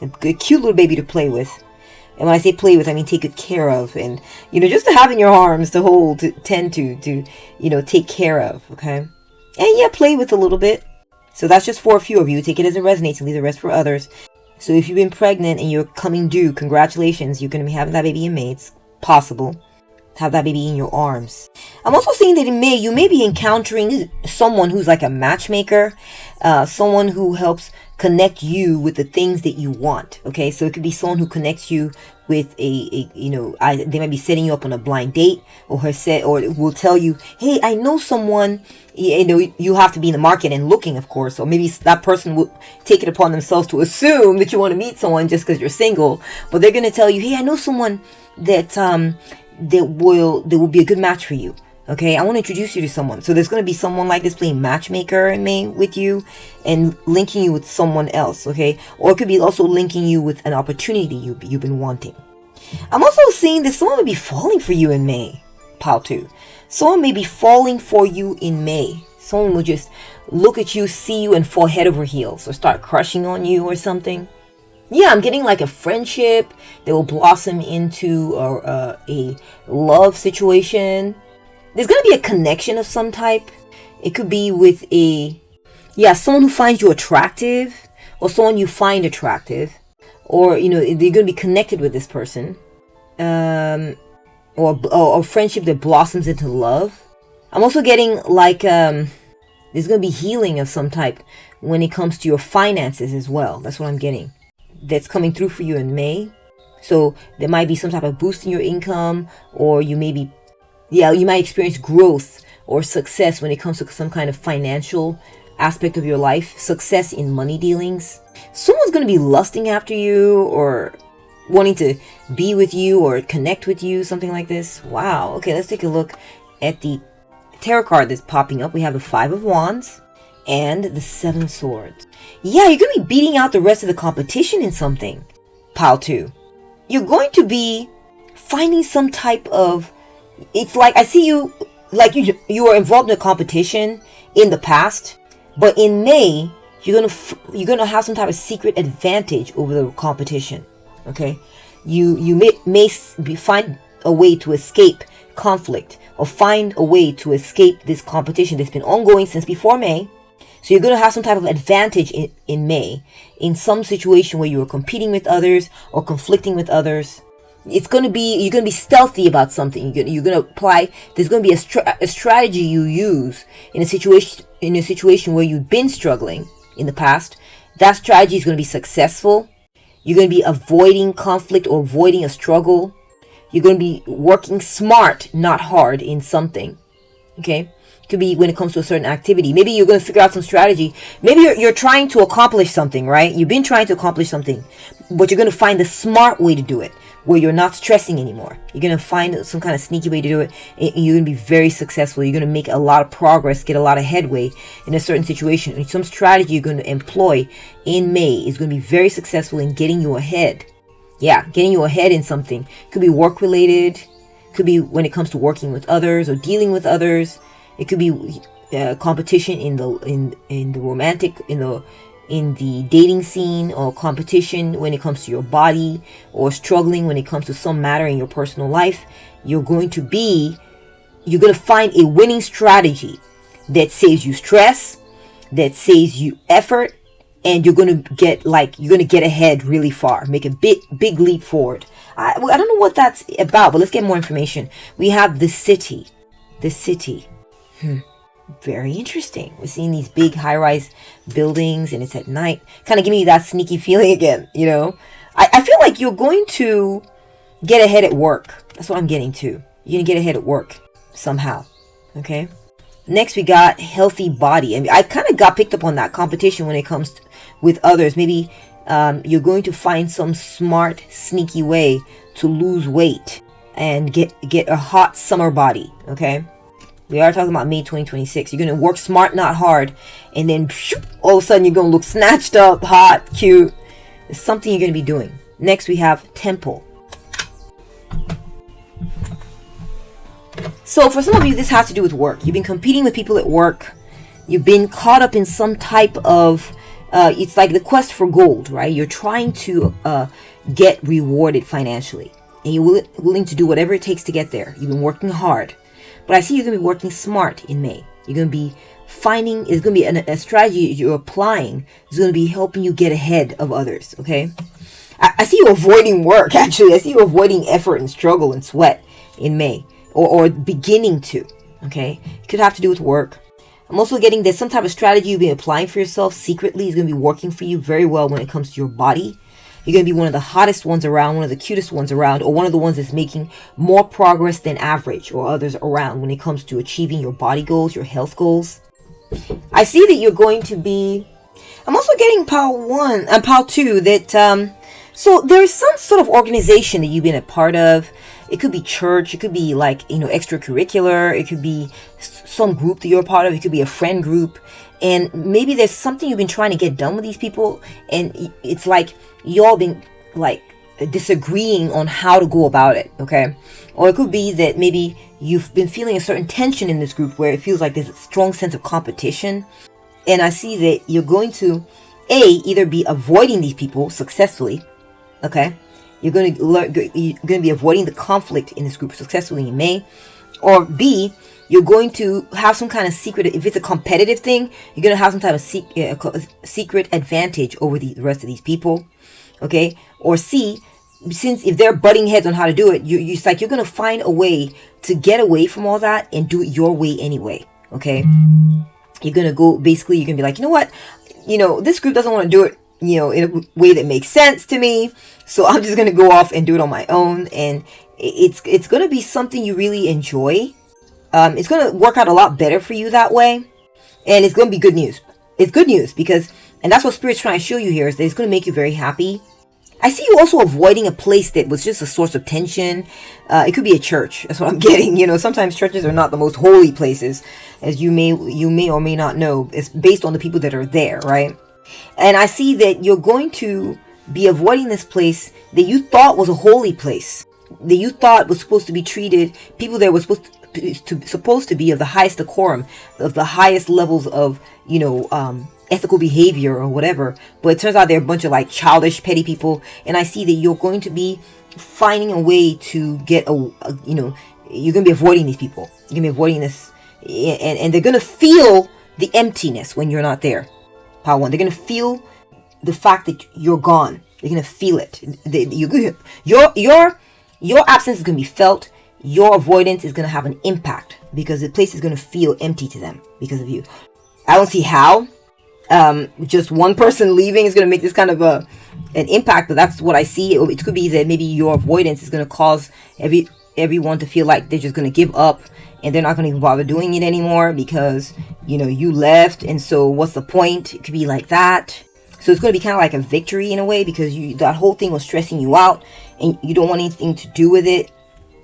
A good, cute little baby to play with. And when I say play with, I mean take good care of. And, just to have in your arms, to hold, to tend to take care of, okay? And yeah, play with a little bit. So that's just for a few of you. Take it as it resonates and leave the rest for others. So if you've been pregnant and you're coming due, congratulations. You're going to be having that baby in May. It's possible. Have that baby in your arms. I'm also seeing that in May, you may be encountering someone who's like a matchmaker. Someone who helps connect you with the things that you want. Okay, so it could be someone who connects you with they might be setting you up on a blind date, or will tell you, hey, I know someone. You have to be in the market and looking, of course, or maybe that person will take it upon themselves to assume that you want to meet someone just because you're single, but they're going to tell you, hey, I know someone that will be a good match for you. Okay, I want to introduce you to someone. So there's going to be someone like this playing matchmaker in May with you and linking you with someone else, okay? Or it could be also linking you with an opportunity you've been wanting. I'm also seeing that someone may be falling for you in May, pile 2. Someone may be falling for you in May. Someone will just look at you, see you, and fall head over heels or start crushing on you or something. Yeah, I'm getting like a friendship that will blossom into a love situation. There's going to be a connection of some type. It could be with someone who finds you attractive, or someone you find attractive, or, you're going to be connected with this person, or friendship that blossoms into love. I'm also getting like, there's going to be healing of some type when it comes to your finances as well. That's what I'm getting. That's coming through for you in May. So there might be some type of boost in your income, or you might experience growth or success when it comes to some kind of financial aspect of your life. Success in money dealings. Someone's going to be lusting after you or wanting to be with you or connect with you, something like this. Wow. Okay, let's take a look at the tarot card that's popping up. We have the 5 of Wands and the 7 of Swords. Yeah, you're going to be beating out the rest of the competition in something. Pile 2. You're going to be finding some type of... It's like I see you like you were involved in a competition in the past, but in May you're gonna have some type of secret advantage over the competition. Okay, you may find a way to escape conflict or find a way to escape this competition that's been ongoing since before May. So you're gonna have some type of advantage in May in some situation where you are competing with others or conflicting with others. You're going to be stealthy about something. You're going to apply, there's going to be a strategy you use in a situation where you've been struggling in the past. That strategy is going to be successful. You're going to be avoiding conflict or avoiding a struggle. You're going to be working smart, not hard in something. Okay? It could be when it comes to a certain activity. Maybe you're going to figure out some strategy. Maybe you're trying to accomplish something, right? You've been trying to accomplish something, but you're going to find the smart way to do it, where you're not stressing anymore. You're going to find some kind of sneaky way to do it, and you're going to be very successful. You're going to make a lot of progress, get a lot of headway in a certain situation. And some strategy you're going to employ in May is going to be very successful in getting you ahead. Yeah, getting you ahead in something. Could be work related. Could be when it comes to working with others or dealing with others. It could be competition in the romantic, in the dating scene, or competition when it comes to your body, or struggling when it comes to some matter in your personal life. You're going to find a winning strategy that saves you stress, that saves you effort, and you're going to get ahead really far, make a big leap forward. I don't know what that's about, but let's get more information. We have the city. Very interesting. We're seeing these big high-rise buildings, and it's at night. Kind of giving you that sneaky feeling again, I feel like you're going to get ahead at work. That's what I'm getting to. You're going to get ahead at work somehow. Okay? Next, we got healthy body. I mean, I kind of got picked up on that competition when it comes with others. Maybe you're going to find some smart, sneaky way to lose weight and get a hot summer body. Okay? We are talking about May 2026. You're going to work smart, not hard. And then all of a sudden you're going to look snatched up, hot, cute. It's something you're going to be doing. Next, we have Temple. So for some of you, this has to do with work. You've been competing with people at work. You've been caught up in some type of, it's like the quest for gold, right? You're trying to get rewarded financially. And you're willing to do whatever it takes to get there. You've been working hard. But I see you're going to be working smart in May. You're going to be finding, it's going to be a strategy you're applying is going to be helping you get ahead of others, okay? I see you avoiding work, actually. I see you avoiding effort and struggle and sweat in May. Or beginning to, okay? It could have to do with work. I'm also getting there's some type of strategy you've been applying for yourself secretly is going to be working for you very well when it comes to your body. You're going to be one of the hottest ones around, one of the cutest ones around, or one of the ones that's making more progress than average or others around when it comes to achieving your body goals, your health goals. I see that you're going to be... I'm also getting Pile 1 and Pile 2 that... So there's some sort of organization that you've been a part of. It could be church. It could be like, extracurricular. It could be some group that you're a part of. It could be a friend group. And maybe there's something you've been trying to get done with these people. And it's like you all been like disagreeing on how to go about it. Okay. Or it could be that maybe you've been feeling a certain tension in this group where it feels like there's a strong sense of competition. And I see that you're going to either be avoiding these people successfully. Okay. You're going to be avoiding the conflict in this group successfully in May. Or B, you're going to have some kind of secret, if it's a competitive thing, you're going to have some type of secret advantage over the rest of these people. Okay. Or C, since if they're butting heads on how to do it, it's like you're going to find a way to get away from all that and do it your way anyway. Okay. You're going to go, basically, you're going to be like, you know what? This group doesn't want to do it, in a way that makes sense to me. So I'm just going to go off and do it on my own. And it's going to be something you really enjoy. It's going to work out a lot better for you that way. And it's going to be good news. It's good news because, and that's what Spirit's trying to show you here, is that it's going to make you very happy. I see you also avoiding a place that was just a source of tension. It could be a church. That's what I'm getting. Sometimes churches are not the most holy places, as you may or may not know. It's based on the people that are there, right? And I see that you're going to be avoiding this place that you thought was a holy place, that you thought was supposed to be treated, people there were supposed to be of the highest decorum, of the highest levels of, ethical behavior or whatever. But it turns out they're a bunch of like childish, petty people. And I see that you're going to be finding a way to get you're going to be avoiding these people. You're going to be avoiding this, and they're going to feel the emptiness when you're not there. Power 1. They're going to feel the fact that you're gone. They're going to feel it. Your absence is going to be felt. Your avoidance is going to have an impact because the place is going to feel empty to them because of you. I don't see how. Just one person leaving is going to make this kind of an impact, but that's what I see. It could be that maybe your avoidance is going to cause everyone to feel like they're just going to give up and they're not going to even bother doing it anymore because, you left. And so what's the point? It could be like that. So it's going to be kind of like a victory in a way because that whole thing was stressing you out and you don't want anything to do with it.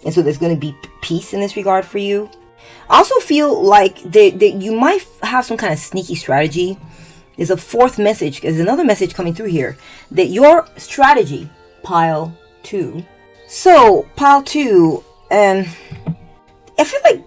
And so there's going to be peace in this regard for you. I also feel like that you might have some kind of sneaky strategy. There's a fourth message. There's another message coming through here that your strategy, Pile 2. So Pile 2, I feel like,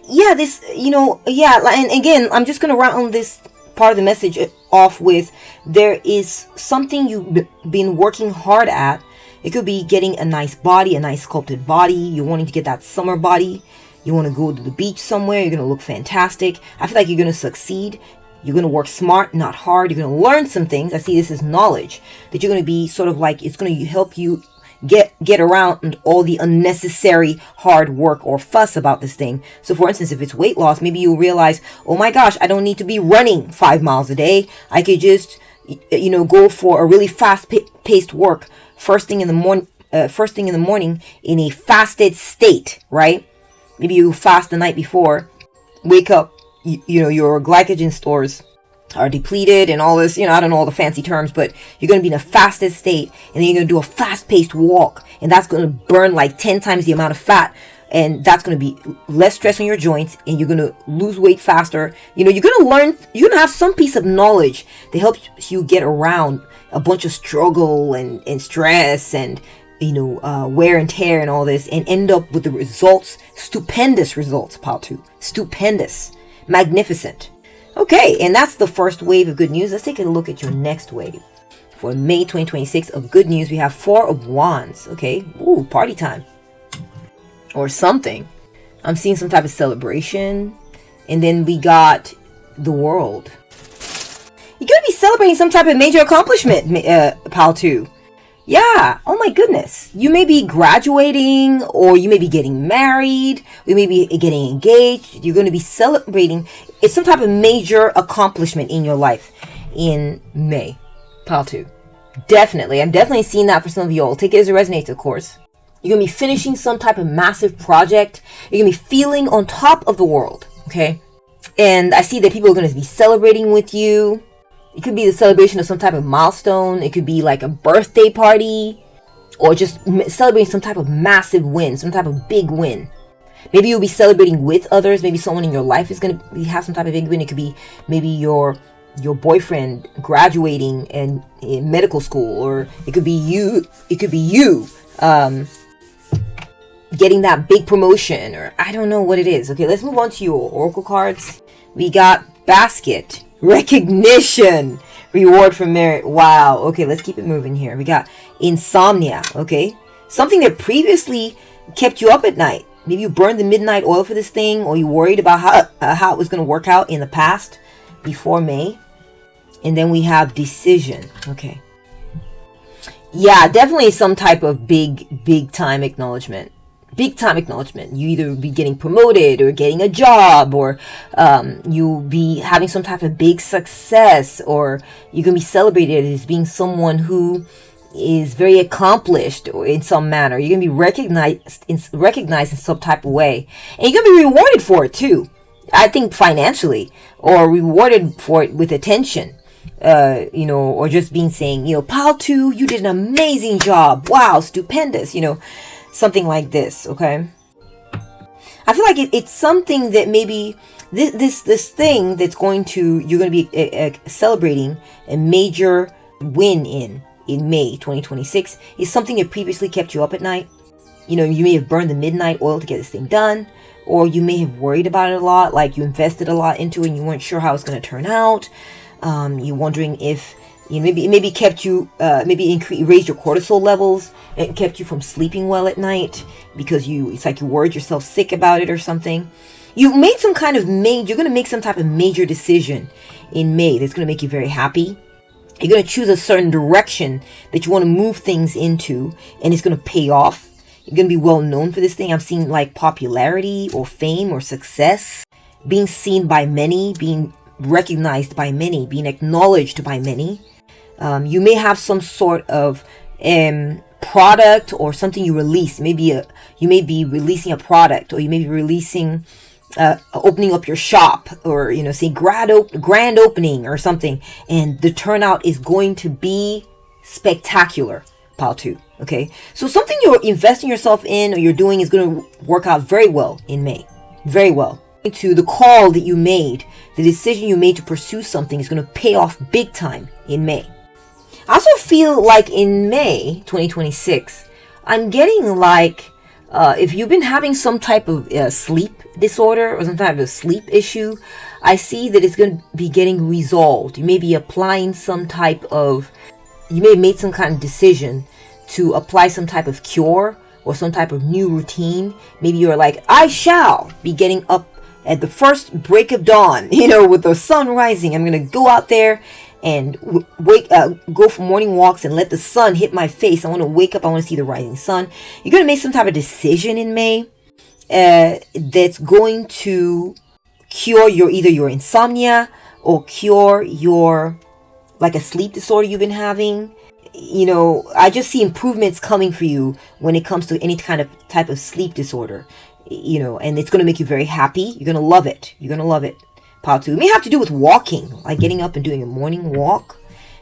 and again, I'm just going to round this part of the message off with, there is something you've been working hard at. It could be getting a nice body, a nice sculpted body. You're wanting to get that summer body. You want to go to the beach somewhere. You're going to look fantastic. I feel like you're going to succeed. You're going to work smart, not hard. You're going to learn some things. I see this as knowledge that you're going to be sort of like, it's going to help you get around all the unnecessary hard work or fuss about this thing. So for instance, if it's weight loss, maybe you'll realize, oh my gosh, I don't need to be running 5 miles a day. I could just, go for a really fast paced work first thing in the morning in a fasted state, right? Maybe you fast the night before, wake up, your glycogen stores are depleted and all this, I don't know all the fancy terms, but you're going to be in a fasted state and then you're going to do a fast-paced walk and that's going to burn like 10 times the amount of fat and that's going to be less stress on your joints and you're going to lose weight faster. You're going to learn, you're going to have some piece of knowledge that helps you get around a bunch of struggle and stress and, wear and tear and all this, and end up with the results, stupendous results, pile 2. Stupendous. Magnificent. Okay, and that's the first wave of good news. Let's take a look at your next wave. For May 2026 of good news, we have 4 of Wands. Okay, ooh, party time. Or something. I'm seeing some type of celebration. And then we got the World. You're going to be celebrating some type of major accomplishment, pile 2. Yeah, oh my goodness. You may be graduating, or you may be getting married, you may be getting engaged. You're going to be celebrating. It's some type of major accomplishment in your life in May, pile 2. Definitely. I'm definitely seeing that for some of you all. Take it as it resonates, of course. You're going to be finishing some type of massive project. You're going to be feeling on top of the world, okay? And I see that people are going to be celebrating with you. It could be the celebration of some type of milestone. It could be like a birthday party, or just celebrating some type of massive win, some type of big win. Maybe you'll be celebrating with others. Maybe someone in your life is going to have some type of big win. It could be maybe your boyfriend graduating in medical school, or it could be you. It could be you getting that big promotion, or I don't know what it is. Okay, let's move on to your oracle cards. We got Basket. Recognition. Reward for merit. Wow. Okay, let's keep it moving here. We got insomnia. Okay. Something that previously kept you up at night. Maybe you burned the midnight oil for this thing, or you worried about how it was going to work out in the past before May. And then we have decision. Okay. Yeah, definitely some type of big time acknowledgement. Big time acknowledgement. You either be getting promoted or getting a job, or you'll be having some type of big success, or you're going to be celebrated as being someone who is very accomplished or in some manner. You're going to be recognized in some type of way. And you're going to be rewarded for it too. I think financially, or rewarded for it with attention. Or just being saying, pile 2, you did an amazing job. Wow, stupendous, something like this, okay? I feel like it's something that maybe this thing that's you're going to be celebrating a major win in May 2026 is something that previously kept you up at night. You may have burned the midnight oil to get this thing done, or you may have worried about it a lot, like you invested a lot into it and you weren't sure how it's going to turn out. You're wondering if maybe kept you raised your cortisol levels and kept you from sleeping well at night because it's like you worried yourself sick about it or something. You made some kind of you're going to make some type of major decision in May that's going to make you very happy. You're going to choose a certain direction that you want to move things into, and it's going to pay off. You're going to be well known for this thing. I'm seeing like popularity or fame or success, being seen by many, being recognized by many, being acknowledged by many. You may have some sort of product or something you release. You may be releasing a product, or you may be releasing opening up your shop, or say grand opening or something, and the turnout is going to be spectacular, pile 2. Okay, so something you're investing yourself in or you're doing is going to work out very well in May. Very well. To the call that you made, the decision you made to pursue something is going to pay off big time in May. I also feel like in May 2026, I'm getting like if you've been having some type of sleep disorder or some type of sleep issue, I see that it's going to be getting resolved. You may be applying you may have made some kind of decision to apply some type of cure or some type of new routine. Maybe you're like, I shall be getting up at the first break of dawn, with the sun rising. I'm going to go out there and go for morning walks and let the sun hit my face. I want to wake up. I want to see the rising sun. You're going to make some type of decision in May that's going to cure either your insomnia or cure your like a sleep disorder you've been having. I just see improvements coming for you when it comes to any kind of type of sleep disorder. And it's going to make you very happy. You're going to love it. You're going to love it. Pile 2. It may have to do with walking, like getting up and doing a morning walk,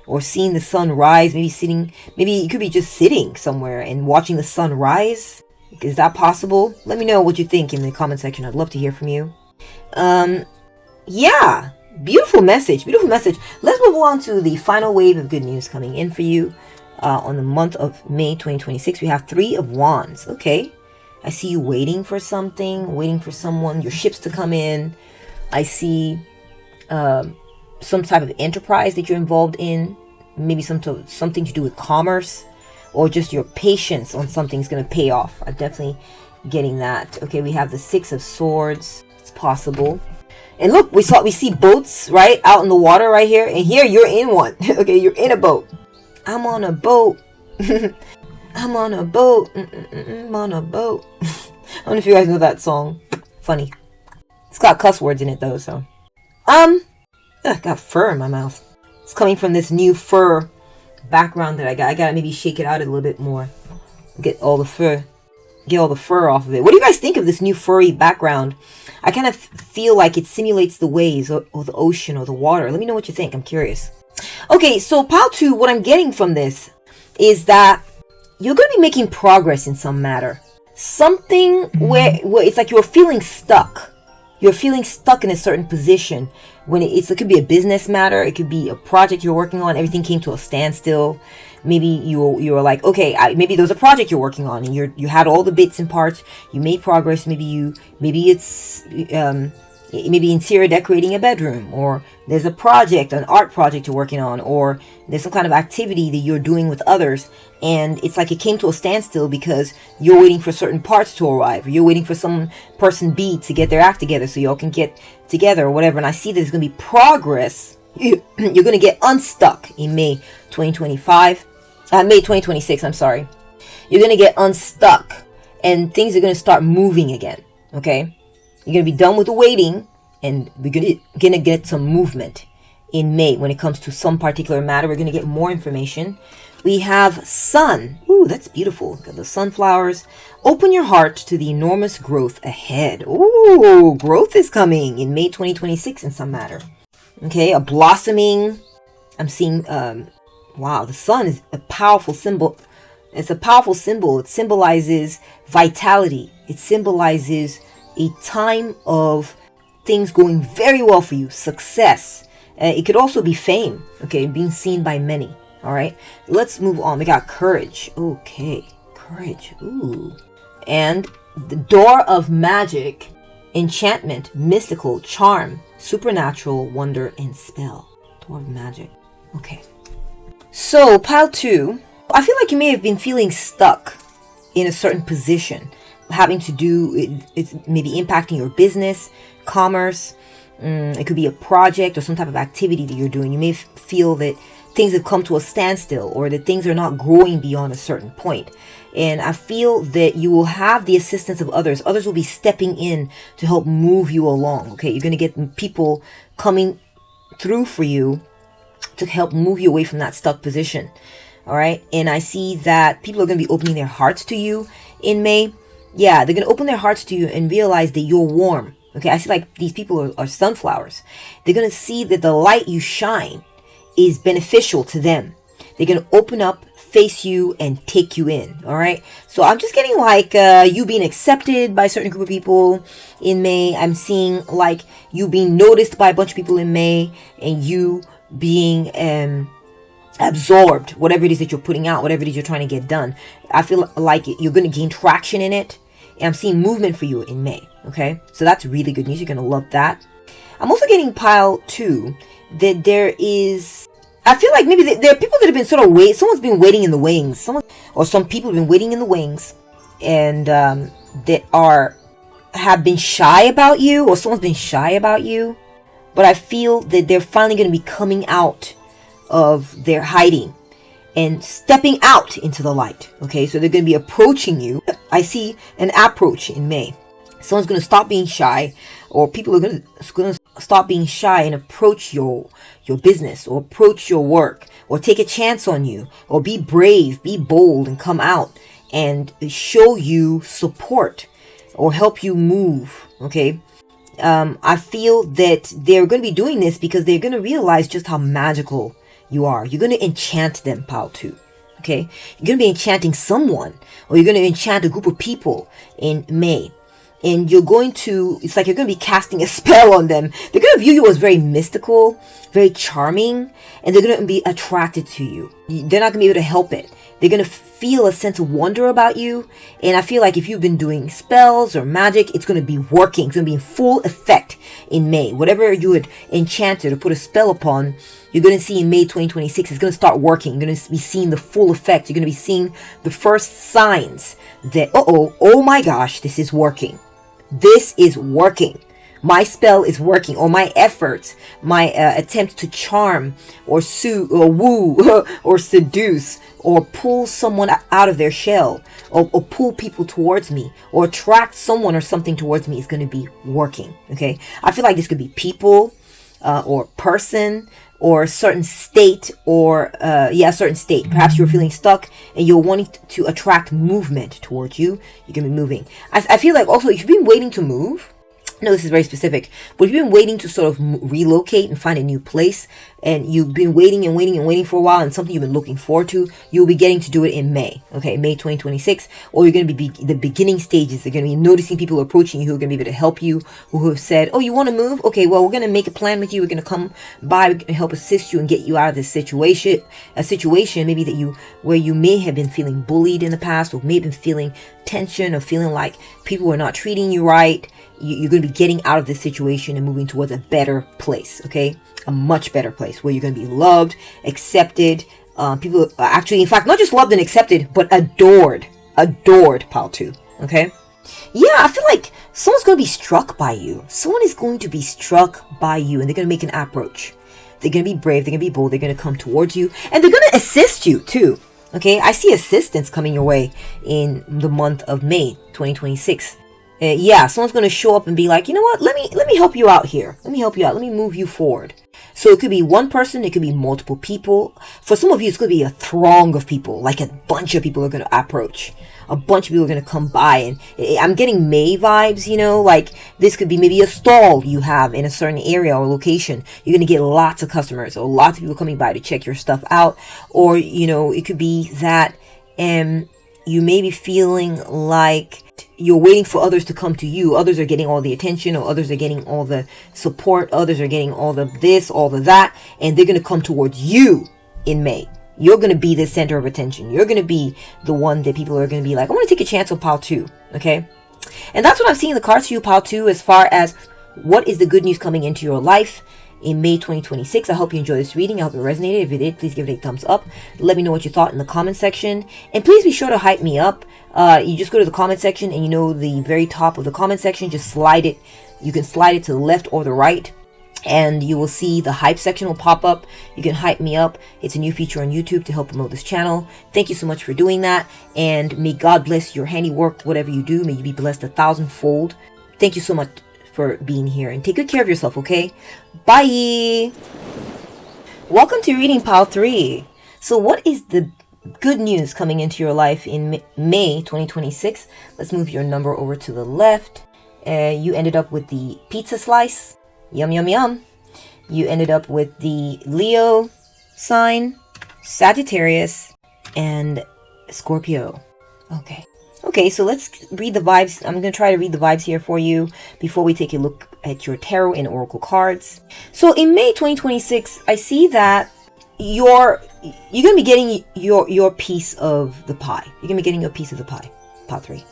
or seeing the sun rise. Maybe you could be just sitting somewhere and watching the sun rise. Is that possible? Let me know what you think in the comment section. I'd love to hear from you. Yeah, Beautiful message. Beautiful message. Let's move on to the final wave of good news coming in for you on the month of May 2026. We have Three of Wands. Okay. I see you waiting for something, waiting for someone, your ships to come in. I see some type of enterprise that you're involved in. Maybe something to do with commerce, or just your patience on something is going to pay off. I'm definitely getting that. Okay, we have the Six of Swords. It's possible. And look, we see boats, right, out in the water right here. And here you're in one. Okay, you're in a boat. I'm on a boat. I'm on a boat. I'm on a boat. I don't know if you guys know that song. Funny. It's got cuss words in it though, so. Got fur in my mouth. It's coming from this new fur background that I got. I gotta maybe shake it out a little bit more. Get all the fur off of it. What do you guys think of this new furry background? I kind of feel like it simulates the waves or the ocean or the water. Let me know what you think. I'm curious. Okay, so pile 2, what I'm getting from this is that you're going to be making progress in some matter. Something where it's like you're feeling stuck. You're feeling stuck in a certain position. When it could be a business matter. It could be a project you're working on. Everything came to a standstill. Maybe you were like, okay, maybe there was a project you're working on and you had all the bits and parts. You made progress. Maybe it's interior decorating a bedroom, or there's a project, an art project you're working on, or there's some kind of activity that you're doing with others, and it's like it came to a standstill because you're waiting for certain parts to arrive, or you're waiting for some person B to get their act together so y'all can get together or whatever. And I see there's going to be progress. You're going to get unstuck in May 2026, I'm sorry. You're going to get unstuck and things are going to start moving again, okay? You're going to be done with the waiting, and we're going to get some movement in May when it comes to some particular matter. We're going to get more information. We have Sun. Ooh, that's beautiful. Got the sunflowers. Open your heart to the enormous growth ahead. Ooh, growth is coming in May 2026 in some matter. Okay, a blossoming. I'm seeing, wow, the sun is a powerful symbol. It's a powerful symbol. It symbolizes vitality. It symbolizes a time of things going very well for you, success. It could also be fame, okay, being seen by many. All right, let's move on. We got courage. Okay, courage. Ooh, and the door of magic, enchantment, mystical, charm, supernatural, wonder, and spell. Door of magic. Okay, so pile 2. I feel like you may have been feeling stuck in a certain position, having to do it's maybe impacting your business, commerce. It could be a project or some type of activity that you're doing. You may feel that things have come to a standstill, or that things are not growing beyond a certain point. And I feel that you will have the assistance of others. Others will be stepping in to help move you along. Okay, you're going to get people coming through for you to help move you away from that stuck position. All right, and I see that people are going to be opening their hearts to you in May. Yeah, they're going to open their hearts to you and realize that you're warm. Okay, I see like these people are sunflowers. They're going to see that the light you shine is beneficial to them. They're going to open up, face you, and take you in. All right, so I'm just getting like you being accepted by a certain group of people in May. I'm seeing like you being noticed by a bunch of people in May, and you being absorbed, whatever it is that you're putting out, whatever it is you're trying to get done. I feel like you're going to gain traction in it. And I'm seeing movement for you in May. Okay, so that's really good news. You're going to love that. I'm also getting pile 2 that there is, I feel like maybe there are people that have been sort of someone's been waiting in the wings. Some people have been waiting in the wings, and that have been shy about you, or someone's been shy about you. But I feel that they're finally going to be coming out of their hiding and stepping out into the light. Okay, so they're going to be approaching you. I see an approach in May. Someone's going to stop being shy, or people are going to stop being shy and approach your business, or approach your work, or take a chance on you, or be brave, be bold, and come out and show you support or help you move. Okay, I feel that they're going to be doing this because they're going to realize just how magical you are. You're going to enchant them, pile 2. Okay, you're going to be enchanting someone, or you're going to enchant a group of people in May. and it's like you're going to be casting a spell on them. They're going to view you as very mystical, very charming, and they're going to be attracted to you. They're not going to be able to help it. They're going to feel a sense of wonder about you. And I feel like if you've been doing spells or magic, it's going to be working. It's going to be in full effect in May. Whatever you had enchanted or put a spell upon, you're going to see in May 2026, it's going to start working. You're going to be seeing the full effect. You're going to be seeing the first signs that, oh my gosh, this is working. This is working. My spell is working, or my efforts, my attempt to charm or woo or seduce or pull someone out of their shell or pull people towards me or attract someone or something towards me is going to be working. Okay. I feel like this could be people or person or a certain state or a certain state. Perhaps you're feeling stuck and you're wanting to attract movement towards you. You're going to be moving. I feel like also if you've been waiting to move, no, this is very specific, but if you've been waiting to sort of relocate and find a new place, and you've been waiting and waiting and waiting for a while, and something you've been looking forward to, you'll be getting to do it in May, okay, May 2026, or you're going to be the beginning stages. You're going to be noticing people approaching you who are going to be able to help you, who have said, oh, you want to move? Okay, well, we're going to make a plan with you. We're going to come by and help assist you and get you out of this situation, a situation maybe where you may have been feeling bullied in the past, or may have been feeling tension or feeling like people are not treating you right. You're going to be getting out of this situation and moving towards a better place, okay? A much better place where you're going to be loved, accepted. People are actually, in fact, not just loved and accepted, but adored. Adored, pile 2, okay? Yeah, I feel like someone's going to be struck by you. Someone is going to be struck by you, and they're going to make an approach. They're going to be brave. They're going to be bold. They're going to come towards you, and they're going to assist you, too. Okay, I see assistance coming your way in the month of May 2026. Someone's going to show up and be like, you know what, let me help you out here. Let me help you out. Let me move you forward. So it could be one person. It could be multiple people. For some of you, it's going to be a throng of people. Like a bunch of people are going to approach. A bunch of people are going to come by. And I'm getting May vibes, like this could be maybe a stall you have in a certain area or location. You're going to get lots of customers or lots of people coming by to check your stuff out. Or, it could be that you may be feeling like you're waiting for others to come to you. Others are getting all the attention, or others are getting all the support. Others are getting all the this, all the that, and they're going to come towards you in May. You're going to be the center of attention. You're going to be the one that people are going to be like, I want to take a chance on pile 2. Okay. And that's what I'm seeing in the cards for you, pile 2, as far as what is the good news coming into your life in May 2026. I hope you enjoyed this reading. I hope it resonated. If it did, please give it a thumbs up. Let me know what you thought in the comment section. And please be sure to hype me up. You just go to the comment section, and the very top of the comment section, just slide it. You can slide it to the left or the right, and you will see the hype section will pop up. You can hype me up. It's a new feature on YouTube to help promote this channel. Thank you so much for doing that. And may God bless your handiwork, whatever you do. May you be blessed 1,000-fold. Thank you so much for being here, and take good care of yourself, okay? Bye. Welcome to reading pile 3. So what is the good news coming into your life in May 2026? Let's move your number over to the left. You ended up with the pizza slice. Yum, yum, yum. You ended up with the Leo sign, Sagittarius, and Scorpio. Okay, so let's read the vibes. I'm going to try to read the vibes here for you before we take a look at your tarot and oracle cards. So in May 2026, I see that you're going to be getting your piece of the pie. You're going to be getting your piece of the pie. Pile 3.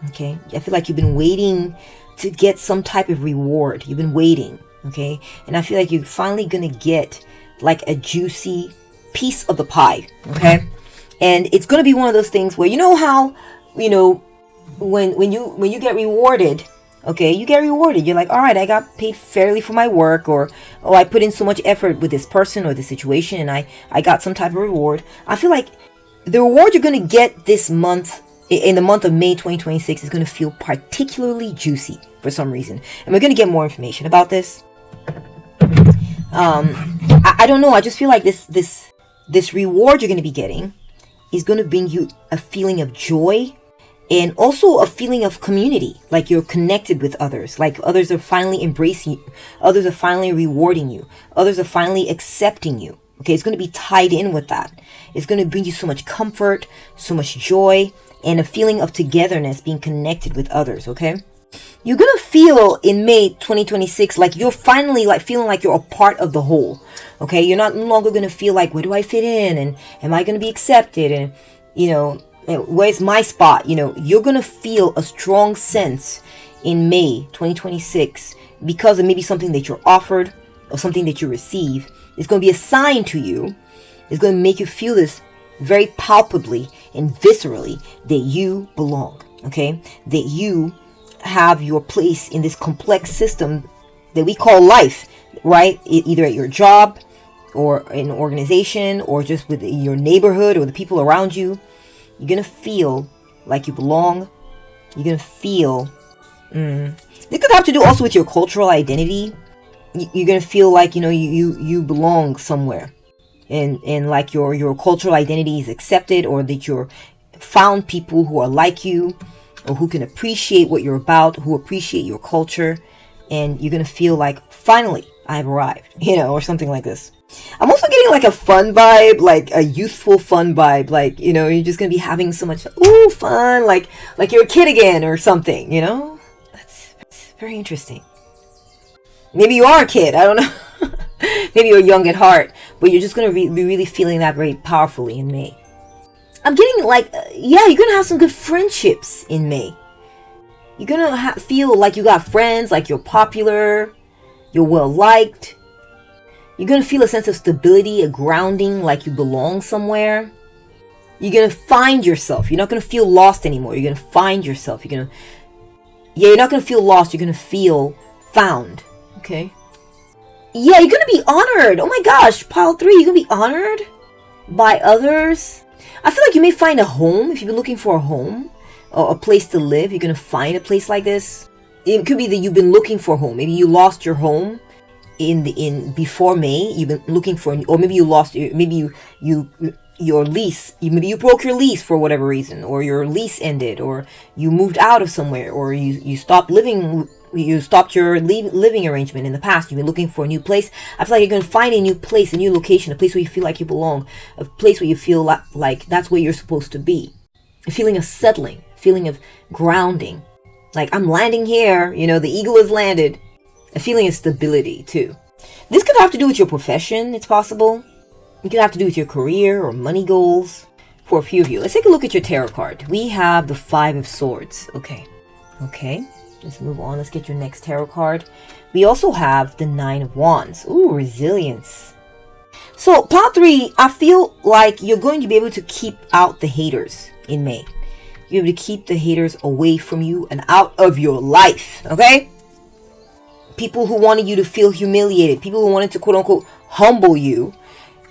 Okay, I feel like you've been waiting to get some type of reward. You've been waiting, okay? And I feel like you're finally going to get like a juicy piece of the pie, okay? And it's going to be one of those things where, how, when you get rewarded, okay, you get rewarded. You're like, all right, I got paid fairly for my work, or, oh, I put in so much effort with this person or this situation, and I got some type of reward. I feel like the reward you're going to get this month, in the month of May 2026, is going to feel particularly juicy for some reason. And we're going to get more information about this. I don't know. I just feel like this reward you're going to be getting is going to bring you a feeling of joy, and also a feeling of community, like you're connected with others, like others are finally embracing you, others are finally rewarding you, others are finally accepting you. Okay, it's going to be tied in with that. It's going to bring you so much comfort, so much joy, and a feeling of togetherness, being connected with others, okay? You're gonna feel in May 2026 like you're finally like feeling like you're a part of the whole. Okay, you're not no longer gonna feel like, where do I fit in, and am I gonna be accepted, and where's my spot? You're gonna feel a strong sense in May 2026 because of maybe something that you're offered or something that you receive. It's gonna be a sign to you. It's gonna make you feel this very palpably and viscerally that you belong. Okay, that you have your place in this complex system that we call life, right? Either at your job or in an organization or just with your neighborhood or the people around you. You're gonna feel like you belong. You're gonna feel it could have to do also with your cultural identity. You're gonna feel like you belong somewhere, and like your cultural identity is accepted, or that you're found people who are like you, or who can appreciate what you're about, who appreciate your culture, and you're gonna feel like, finally, I've arrived, or something like this. I'm also getting like a fun vibe, like a youthful fun vibe, like, you're just gonna be having so much, fun, like you're a kid again or something, That's very interesting. Maybe you are a kid, I don't know. Maybe you're young at heart, but you're just gonna be really feeling that very powerfully in May. I'm getting like, you're gonna have some good friendships in May. You're gonna feel like you got friends, like you're popular, you're well liked. You're gonna feel a sense of stability, a grounding, like you belong somewhere. You're gonna find yourself. You're not gonna feel lost anymore. You're gonna find yourself. You're not gonna feel lost. You're gonna feel found. Okay. Yeah, you're gonna be honored. Oh my gosh, pile 3, you're gonna be honored by others. I feel like you may find a home. If you've been looking for a home or a place to live, you're going to find a place like this. It could be that you've been looking for a home. Maybe you lost your home before May. You've been looking for, or maybe you lost, maybe your lease. Maybe you broke your lease for whatever reason, or your lease ended, or you moved out of somewhere, or you stopped living. You stopped your living arrangement in the past. You've been looking for a new place. I feel like you're going to find a new place, a new location, a place where you feel like you belong, a place where you feel like that's where you're supposed to be. A feeling of settling, feeling of grounding. Like, I'm landing here, the eagle has landed. A feeling of stability, too. This could have to do with your profession, it's possible. It could have to do with your career or money goals. For a few of you, let's take a look at your tarot card. We have the 5 of Swords. Okay. Let's move on. Let's get your next tarot card. We also have the 9 of Wands. Ooh, resilience. So, part 3, I feel like you're going to be able to keep out the haters in May. You're able to keep the haters away from you and out of your life. Okay? People who wanted you to feel humiliated, people who wanted to quote unquote humble you,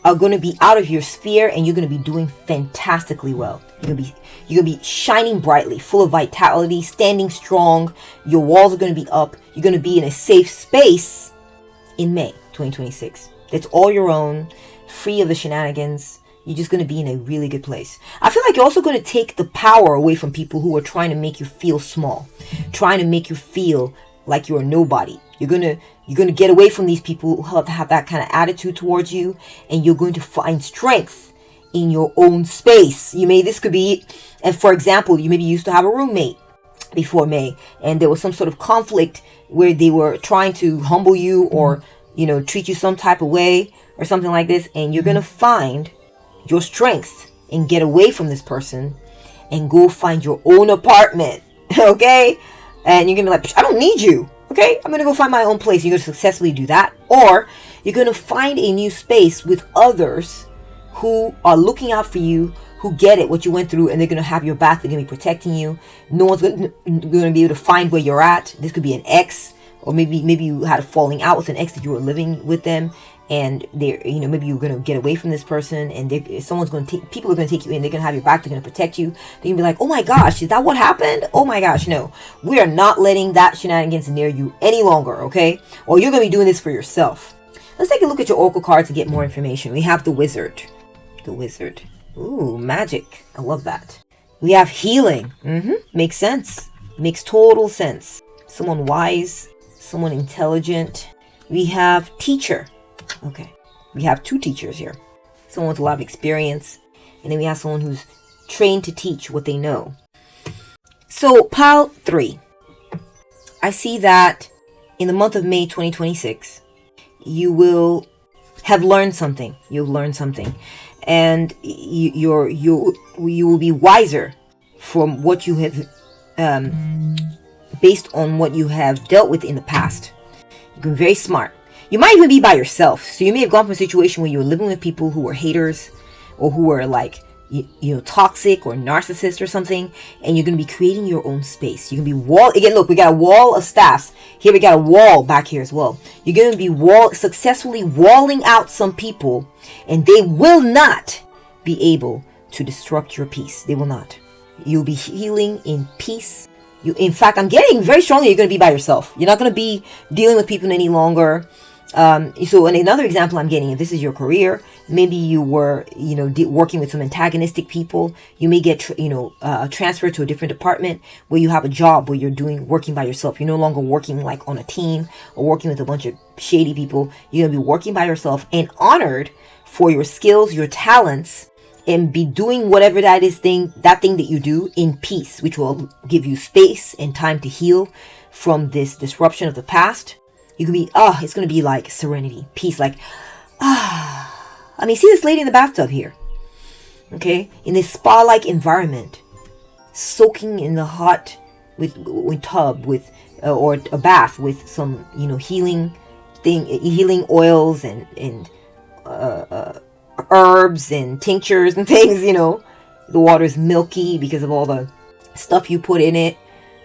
are going to be out of your sphere, and you're going to be doing fantastically well. You're going to be shining brightly, full of vitality, standing strong. Your walls are going to be up. You're going to be in a safe space in May 2026. That's all your own, free of the shenanigans. You're just going to be in a really good place. I feel like you're also going to take the power away from people who are trying to make you feel small, trying to make you feel like you're a nobody. You're going to get away from these people who have that kind of attitude towards you, and you're going to find strength in your own space. This could be, and for example, you maybe used to have a roommate before May, and there was some sort of conflict where they were trying to humble you or, treat you some type of way or something like this, and you're going to find your strength and get away from this person and go find your own apartment. Okay? And you're going to be like, I don't need you. Okay, I'm going to go find my own place. You're going to successfully do that. Or you're going to find a new space with others who are looking out for you, who get it, what you went through, and they're going to have your back. They're going to be protecting you. No one's going to be able to find where you're at. This could be an ex, or maybe you had a falling out with an ex that you were living with them, and they're, maybe you're going to get away from this person, and people are going to take you in. They're going to have your back. They're going to protect you. They're going to be like, oh my gosh, is that what happened? Oh my gosh, no. We are not letting that shenanigans near you any longer, okay? Or you're going to be doing this for yourself. Let's take a look at your oracle cards to get more information. We have the Wizard. The Wizard. Ooh, magic. I love that. We have healing. Makes sense. Makes total sense. Someone wise. Someone intelligent. We have teacher. Okay, we have 2 teachers here. Someone with a lot of experience, and then we have someone who's trained to teach what they know. So, pile 3. I see that in the month of May 2026, you will have learned something. You'll learn something. And you will be wiser from what you have, based on what you have dealt with in the past. You've been very smart. You might even be by yourself. So you may have gone from a situation where you were living with people who were haters, or who were like, toxic or narcissist or something, and you're going to be creating your own space. You're going to be again, look, we got a wall of staffs. Here we got a wall back here as well. You're going to be successfully walling out some people, and they will not be able to disrupt your peace. They will not. You'll be healing in peace. In fact, I'm getting very strongly you're going to be by yourself. You're not going to be dealing with people any longer. So in another example I'm getting, if this is your career, maybe you were, working with some antagonistic people. You may get, transferred to a different department where you have a job where you're working by yourself. You're no longer working like on a team or working with a bunch of shady people. You're going to be working by yourself and honored for your skills, your talents, and be doing whatever that thing that you do in peace, which will give you space and time to heal from this disruption of the past. You can be, it's going to be like serenity, peace, like, I mean, see this lady in the bathtub here, okay? In this spa-like environment, soaking in the hot tub or a bath with some, healing oils and herbs and tinctures and things, The water is milky because of all the stuff you put in it.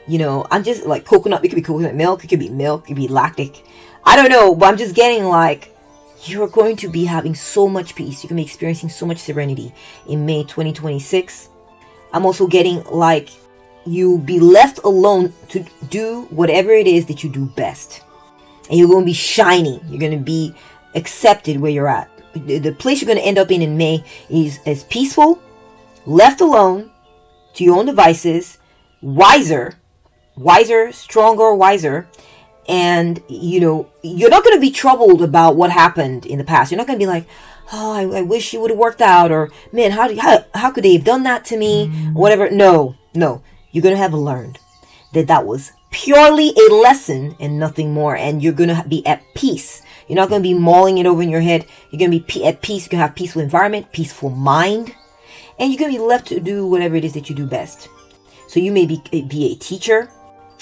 I'm just like coconut. It could be coconut milk. It could be milk. It could be lactic. I don't know, but I'm just getting like you're going to be having so much peace. You're going to be experiencing so much serenity in May 2026. I'm also getting like you'll be left alone to do whatever it is that you do best. And you're going to be shining. You're going to be accepted where you're at. The place you're going to end up in May is as peaceful, left alone to your own devices, wiser, stronger, wiser. And, you're not going to be troubled about what happened in the past. You're not going to be like, oh, I wish it would have worked out. Or, man, how could they have done that to me? Or whatever. No. You're going to have learned that was purely a lesson and nothing more. And you're going to be at peace. You're not going to be mulling it over in your head. You're going to be at peace. You're going to have peaceful environment, peaceful mind. And you're going to be left to do whatever it is that you do best. So you may be a teacher.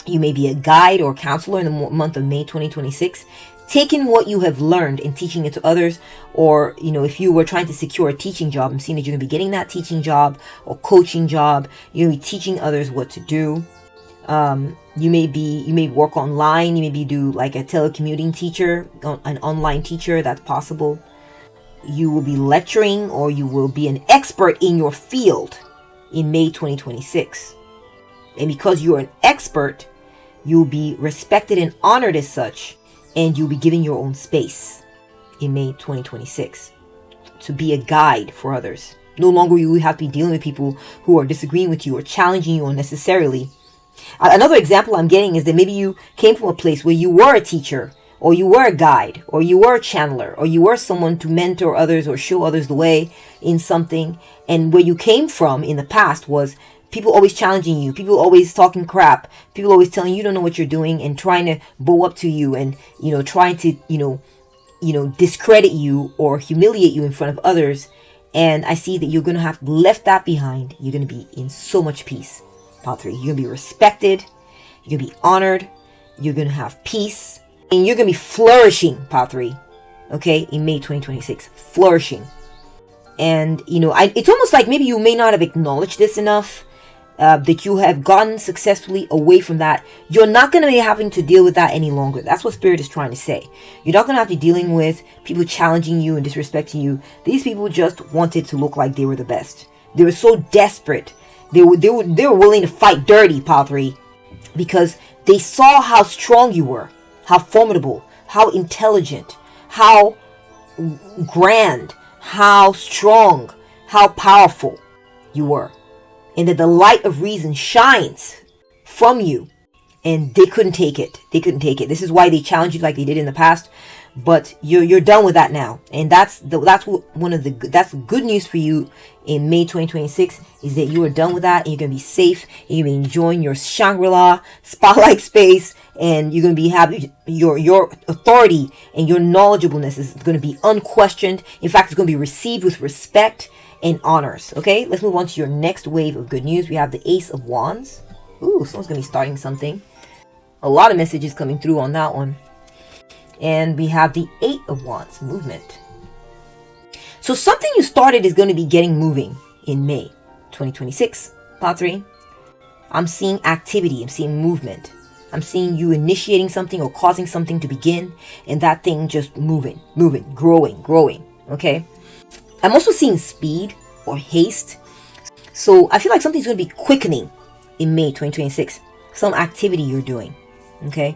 You may be a guide or counselor in the month of May 2026, taking what you have learned and teaching it to others. Or, if you were trying to secure a teaching job, I'm seeing that you're going to be getting that teaching job or coaching job. You're going to be teaching others what to do. You may work online. You maybe do like a telecommuting teacher, an online teacher. That's possible. You will be lecturing or you will be an expert in your field in May 2026. And because you're an expert, you'll be respected and honored as such, and you'll be given your own space in May 2026 to be a guide for others. No longer you will have to be dealing with people who are disagreeing with you or challenging you unnecessarily. Another example I'm getting is that maybe you came from a place where you were a teacher, or you were a guide, or you were a channeler, or you were someone to mentor others or show others the way in something, and where you came from in the past was people always challenging you, people always talking crap, people always telling you don't know what you're doing and trying to bow up to you and, trying to, discredit you or humiliate you in front of others. And I see that you're going to have left that behind. You're going to be in so much peace. Pile 3, you're going to be respected. You're going to be honored. You're going to have peace. And you're going to be flourishing, Pile 3. Okay, in May 2026. Flourishing. And, it's almost like maybe you may not have acknowledged this enough. That you have gotten successfully away from that. You're not going to be having to deal with that any longer. That's what Spirit is trying to say. You're not going to have to be dealing with people challenging you and disrespecting you. These people just wanted to look like they were the best. They were so desperate. They were willing to fight dirty, Pile 3, because they saw how strong you were, how formidable, how intelligent, how grand, how strong, how powerful you were. And that the light of reason shines from you. And they couldn't take it. This is why they challenged you like they did in the past. but you're done with that now, and that's good news for you in May 2026, is that you are done with that, and you're gonna be safe, and you're gonna be enjoying your Shangri-La spotlight space, and you're gonna be happy. Your authority and your knowledgeableness is gonna be unquestioned. In fact, it's gonna be received with respect and honors. Okay, let's move on to your next wave of good news. We have the Ace of Wands. Ooh, someone's gonna be starting something. A lot of messages coming through on that one. And we have the Eight of Wands, movement. So something you started is going to be getting moving in May 2026. Part 3. I'm seeing activity. I'm seeing movement. I'm seeing you initiating something or causing something to begin, and that thing just moving, growing. Okay. I'm also seeing speed or haste. So I feel like something's going to be quickening in May 2026. Some activity you're doing. Okay,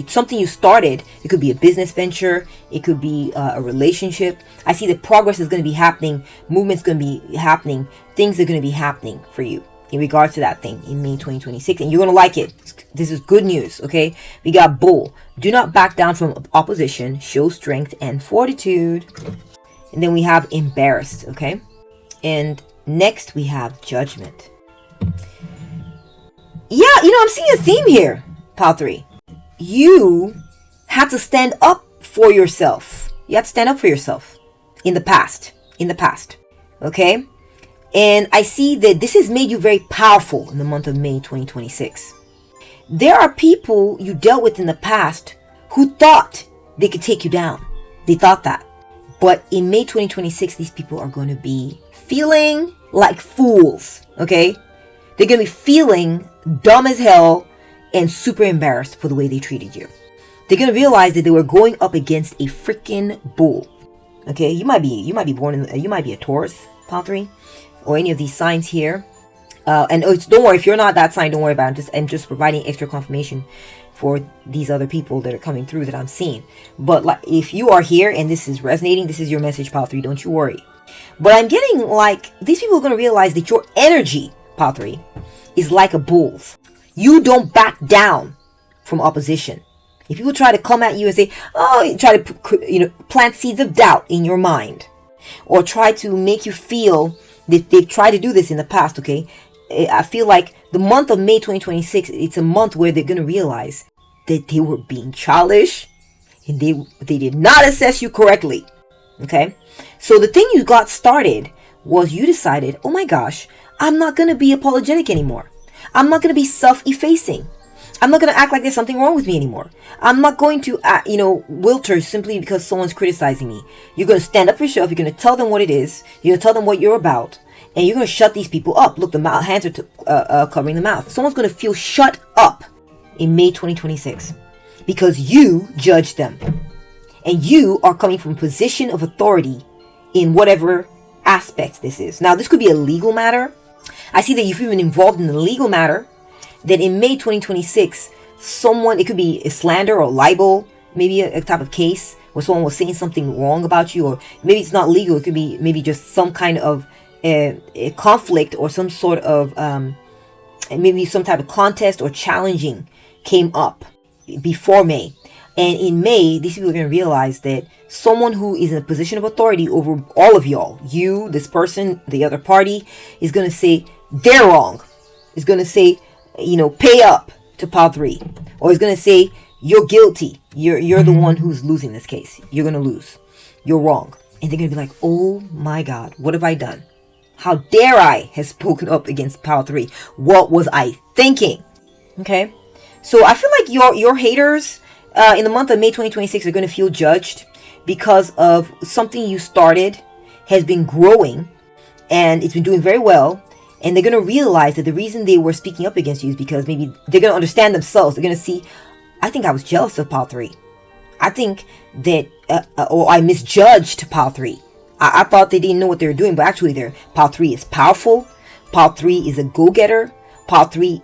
something you started. It could be a business venture. It could be a relationship. I see that progress is going to be happening. Movement's going to be happening. Things are going to be happening for you in regards to that thing in May 2026, and you're going to like it. This is good news. Okay, we got Bull. Do not back down from opposition. Show strength and fortitude. And then we have Embarrassed. Okay, and next we have Judgment. Yeah, I'm seeing a theme here. Pile 3. You had to stand up for yourself. You had to stand up for yourself in the past. Okay? And I see that this has made you very powerful in the month of May 2026. There are people you dealt with in the past who thought they could take you down. They thought that. But in May 2026, these people are going to be feeling like fools. Okay? They're going to be feeling dumb as hell and super embarrassed for the way they treated you. They're gonna realize that they were going up against a freaking bull. Okay, you might be a Taurus, Pile 3, or any of these signs here. Don't worry, if you're not that sign, don't worry about it. I'm just providing extra confirmation for these other people that are coming through that I'm seeing. But like, if you are here and this is resonating, this is your message, Pile 3. Don't you worry. But I'm getting like these people are gonna realize that your energy, Pile 3, is like a bull's. You don't back down from opposition. If people try to come at you and say, try to plant seeds of doubt in your mind, or try to make you feel that they've tried to do this in the past, okay? I feel like the month of May 2026, it's a month where they're going to realize that they were being childish and they did not assess you correctly, okay? So the thing you got started was you decided, oh my gosh, I'm not going to be apologetic anymore. I'm not going to be self-effacing. I'm not going to act like there's something wrong with me anymore. I'm not going to, wilter simply because someone's criticizing me. You're going to stand up for yourself. You're going to tell them what it is. You're going to tell them what you're about. And you're going to shut these people up. Look, the hands are covering the mouth. Someone's going to feel shut up in May 2026 because you judged them. And you are coming from a position of authority in whatever aspect this is. Now, this could be a legal matter. I see that you've been involved in a legal matter, that in May 2026, it could be a slander or libel, maybe a type of case where someone was saying something wrong about you, or maybe it's not legal. It could be maybe just some kind of a conflict or some sort of, maybe some type of contest or challenging came up before May. And in May, these people are going to realize that someone who is in a position of authority over all of y'all, you, this person, the other party, is going to say, they're wrong. Is going to say, pay up to Pile 3. Or is going to say, you're guilty. You're the one who's losing this case. You're going to lose. You're wrong. And they're going to be like, oh my God, what have I done? How dare I have spoken up against Pile 3? What was I thinking? Okay. So I feel like your haters in the month of May 2026 are going to feel judged because of something you started has been growing and it's been doing very well. And they're going to realize that the reason they were speaking up against you is because maybe they're going to understand themselves. They're going to see, I think I was jealous of Pile 3. I think that, or I misjudged Pile 3. I thought they didn't know what they were doing, but actually Pile 3 is powerful. Pile 3 is a go-getter. Pile 3,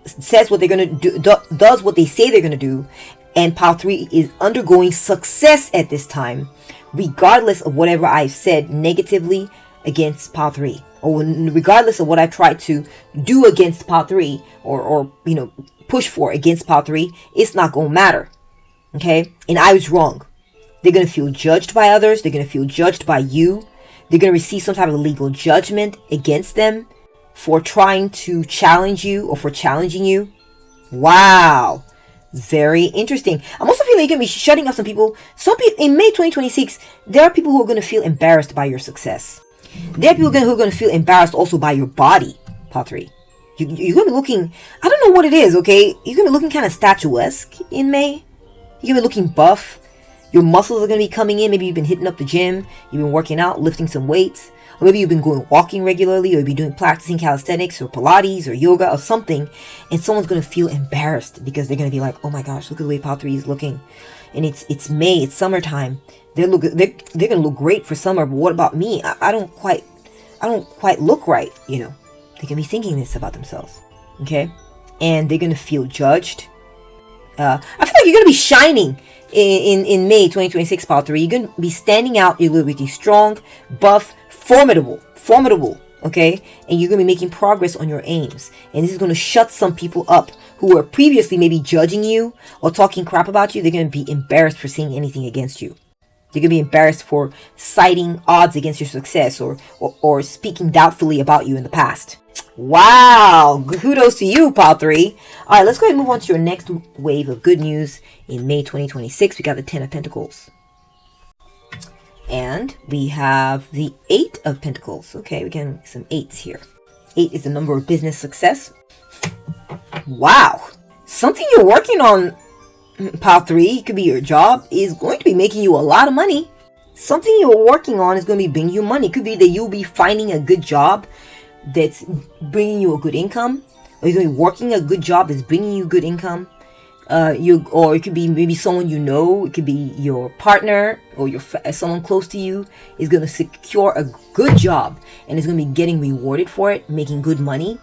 says what they're going to do, does what they say they're going to do. And Pile 3 is undergoing success at this time, regardless of whatever I've said negatively against Pile 3. Or regardless of what I tried to do against Pile 3 or push for against Pile 3, it's not going to matter. Okay? And I was wrong. They're going to feel judged by others. They're going to feel judged by you. They're going to receive some type of legal judgment against them for trying to challenge you or for challenging you. Wow. Very interesting. I'm also feeling you're going to be shutting up some people. Some people in May 2026, there are people who are going to feel embarrassed by your success. There are people who are going to feel embarrassed also by your body, Pile 3. You're going to be looking, I don't know what it is, okay? You're going to be looking kind of statuesque in May. You're going to be looking buff. Your muscles are going to be coming in. Maybe you've been hitting up the gym. You've been working out, lifting some weights. Or maybe you've been going walking regularly, or you've been practicing calisthenics or Pilates or yoga or something. And someone's going to feel embarrassed because they're going to be like, oh my gosh, look at the way Pile 3 is looking. And it's May, it's summertime. They're going to look great for summer, but what about me? I don't quite look right, you know. They can be thinking this about themselves, okay? And they're going to feel judged. I feel like you're going to be shining in May 2026, Pile 3. You're going to be standing out. You're going to be strong, buff, formidable, okay? And you're going to be making progress on your aims. And this is going to shut some people up who were previously maybe judging you or talking crap about you. They're going to be embarrassed for saying anything against you. You're going to be embarrassed for citing odds against your success or speaking doubtfully about you in the past. Wow. Kudos to you, Pile 3. All right, let's go ahead and move on to your next wave of good news in May 2026. We got the 10 of Pentacles. And we have the 8 of Pentacles. Okay, we're getting some 8s here. 8 is the number of business success. Wow. Something you're working on, Pile 3, it could be your job, is going to be making you a lot of money. Something you're working on is going to be bringing you money. It could be that you'll be finding a good job that's bringing you a good income. Or you're going to be working a good job that's bringing you good income. Or it could be maybe someone you know. It could be your partner or someone close to you is going to secure a good job and is going to be getting rewarded for it, making good money.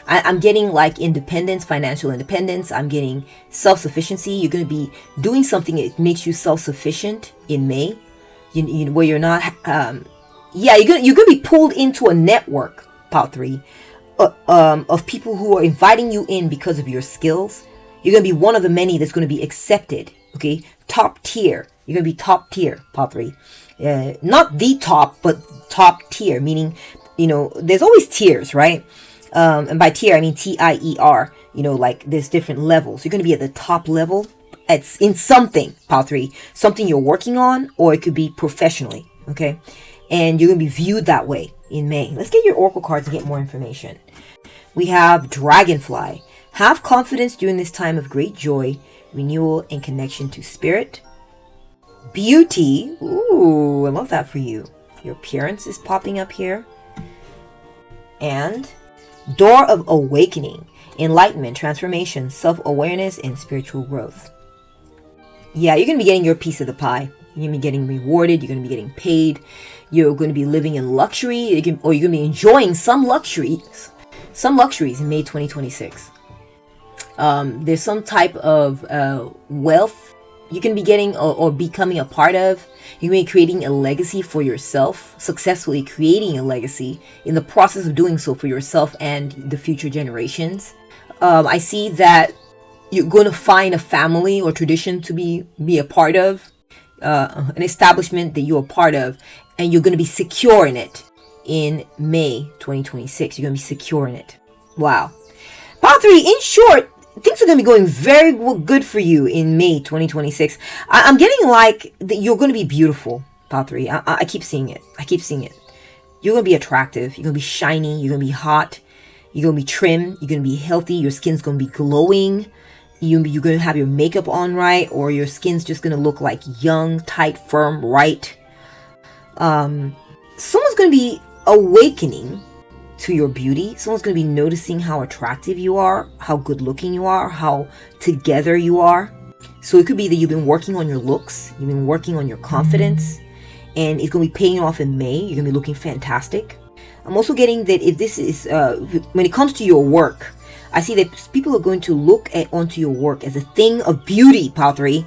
I'm getting like independence, financial independence. I'm getting self-sufficiency. You're going to be doing something that makes you self-sufficient in May. Where you're not, you're going to be pulled into a network, Pile 3, of people who are inviting you in because of your skills. You're going to be one of the many that's going to be accepted. Okay, top tier. You're going to be top tier, Pile 3. Not the top, but top tier, meaning, there's always tiers, right? And by tier, I mean TIER. Like there's different levels. You're going to be at the top level. It's in something, Pile 3. Something you're working on, or it could be professionally, okay? And you're going to be viewed that way in May. Let's get your oracle cards and get more information. We have Dragonfly. Have confidence during this time of great joy, renewal, and connection to spirit. Beauty. Ooh, I love that for you. Your appearance is popping up here. And Door of Awakening. Enlightenment, transformation, self-awareness, and spiritual growth. Yeah, you're going to be getting your piece of the pie. You're going to be getting rewarded. You're going to be getting paid. You're going to be living in luxury. Or you're going to be enjoying some luxuries in May 2026. There's some type of wealth you can be getting or becoming a part of. You're going to be creating a legacy for yourself, successfully creating a legacy in the process of doing so for yourself and the future generations. I see that you're going to find a family or tradition to be a part of, an establishment that you're a part of, and you're going to be secure in it in May 2026. You're going to be secure in it. Wow. Pile 3, in short, things are going to be going very good for you in May 2026. I'm getting like that you're going to be beautiful, Pile 3. I keep seeing it. You're going to be attractive. You're going to be shiny. You're going to be hot. You're going to be trim. You're going to be healthy. Your skin's going to be glowing. You're going to have your makeup on right, or your skin's just going to look like young, tight, firm, right. Someone's going to be awakening to your beauty. Someone's going to be noticing how attractive you are, how good looking you are, how together you are. So it could be that you've been working on your looks, you've been working on your confidence, and it's going to be paying off in May. You're going to be looking fantastic. I'm also getting that if this is, when it comes to your work, I see that people are going to look onto your work as a thing of beauty, Pile 3.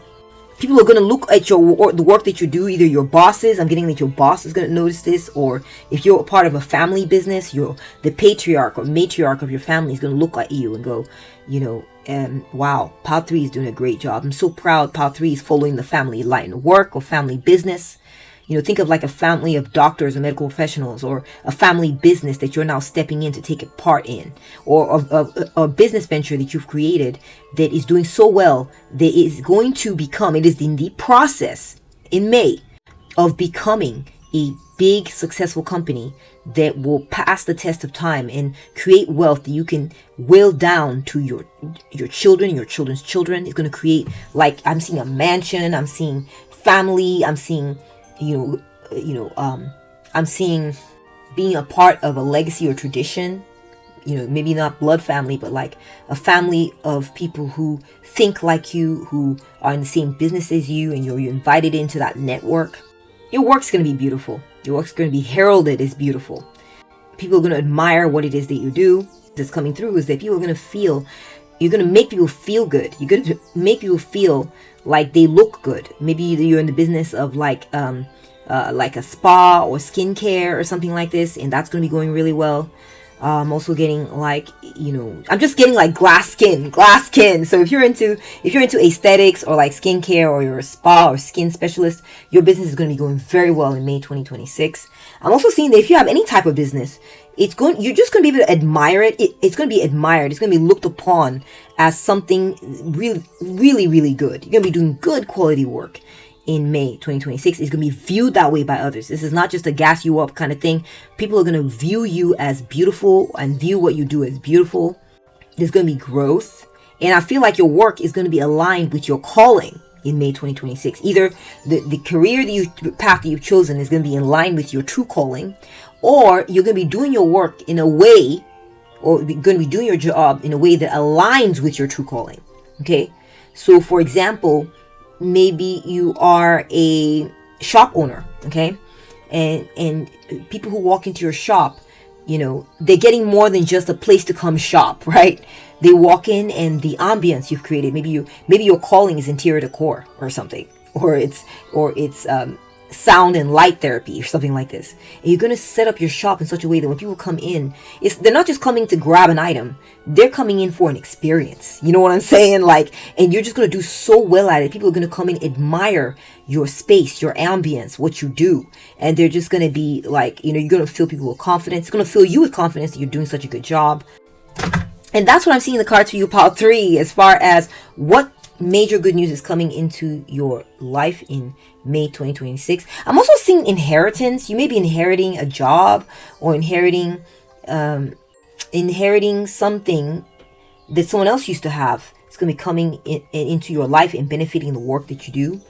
People are going to look at the work that you do. Either your bosses, I'm getting that your boss is going to notice this, or if you're a part of a family business, the patriarch or matriarch of your family is going to look at you and go, wow, Pile 3 is doing a great job. I'm so proud Pile 3 is following the family line, work or family business. Think of like a family of doctors or medical professionals, or a family business that you're now stepping in to take a part in, or a business venture that you've created that is doing so well that is going to become, it is in the process in May of becoming a big successful company that will pass the test of time and create wealth that you can will down to your children, your children's children. It's going to create, like, I'm seeing a mansion, I'm seeing family, I'm seeing I'm seeing being a part of a legacy or tradition, maybe not blood family, but like a family of people who think like you, who are in the same business as you, and you're invited into that network. Your work's going to be beautiful. Your work's going to be heralded as beautiful. People are going to admire what it is that you do. That's coming through is that people are going to feel, you're going to make people feel good. You're going to make people feel like they look good. Maybe you're in the business of like a spa or skincare or something like this, and that's going to be going really well. I'm also getting like, I'm just getting like glass skin. So if you're into aesthetics or like skincare, or you're a spa or skin specialist, your business is going to be going very well in May 2026. I'm also seeing that if you have any type of business, you're just going to be able to admire it. It's going to be admired. It's going to be looked upon as something really, really, really good. You're going to be doing good quality work in May 2026. It's going to be viewed that way by others. This is not just a gas you up kind of thing. People are going to view you as beautiful and view what you do as beautiful. There's going to be growth. And I feel like your work is going to be aligned with your calling in May 2026. Either the career path that you've chosen is going to be in line with your true calling, or you're going to be doing your work in a way, or you're going to be doing your job in a way that aligns with your true calling. Okay? So for example, maybe you are a shop owner, okay? And people who walk into your shop, they're getting more than just a place to come shop, right? They walk in, and the ambience you've created, maybe your calling is interior decor or something, or it's sound and light therapy or something like this. And you're going to set up your shop in such a way that when people come in, they're not just coming to grab an item, they're coming in for an experience. You know what I'm saying? Like, and you're just going to do so well at it. People are going to come and admire your space, your ambience, what you do. And they're just going to be like, you're going to fill people with confidence. It's going to fill you with confidence that you're doing such a good job. And that's what I'm seeing in the cards for you, Pile 3, as far as what major good news is coming into your life in May 2026. I'm also seeing inheritance. You may be inheriting a job, or inheriting something that someone else used to have. It's going to be coming into your life and benefiting the work that you do,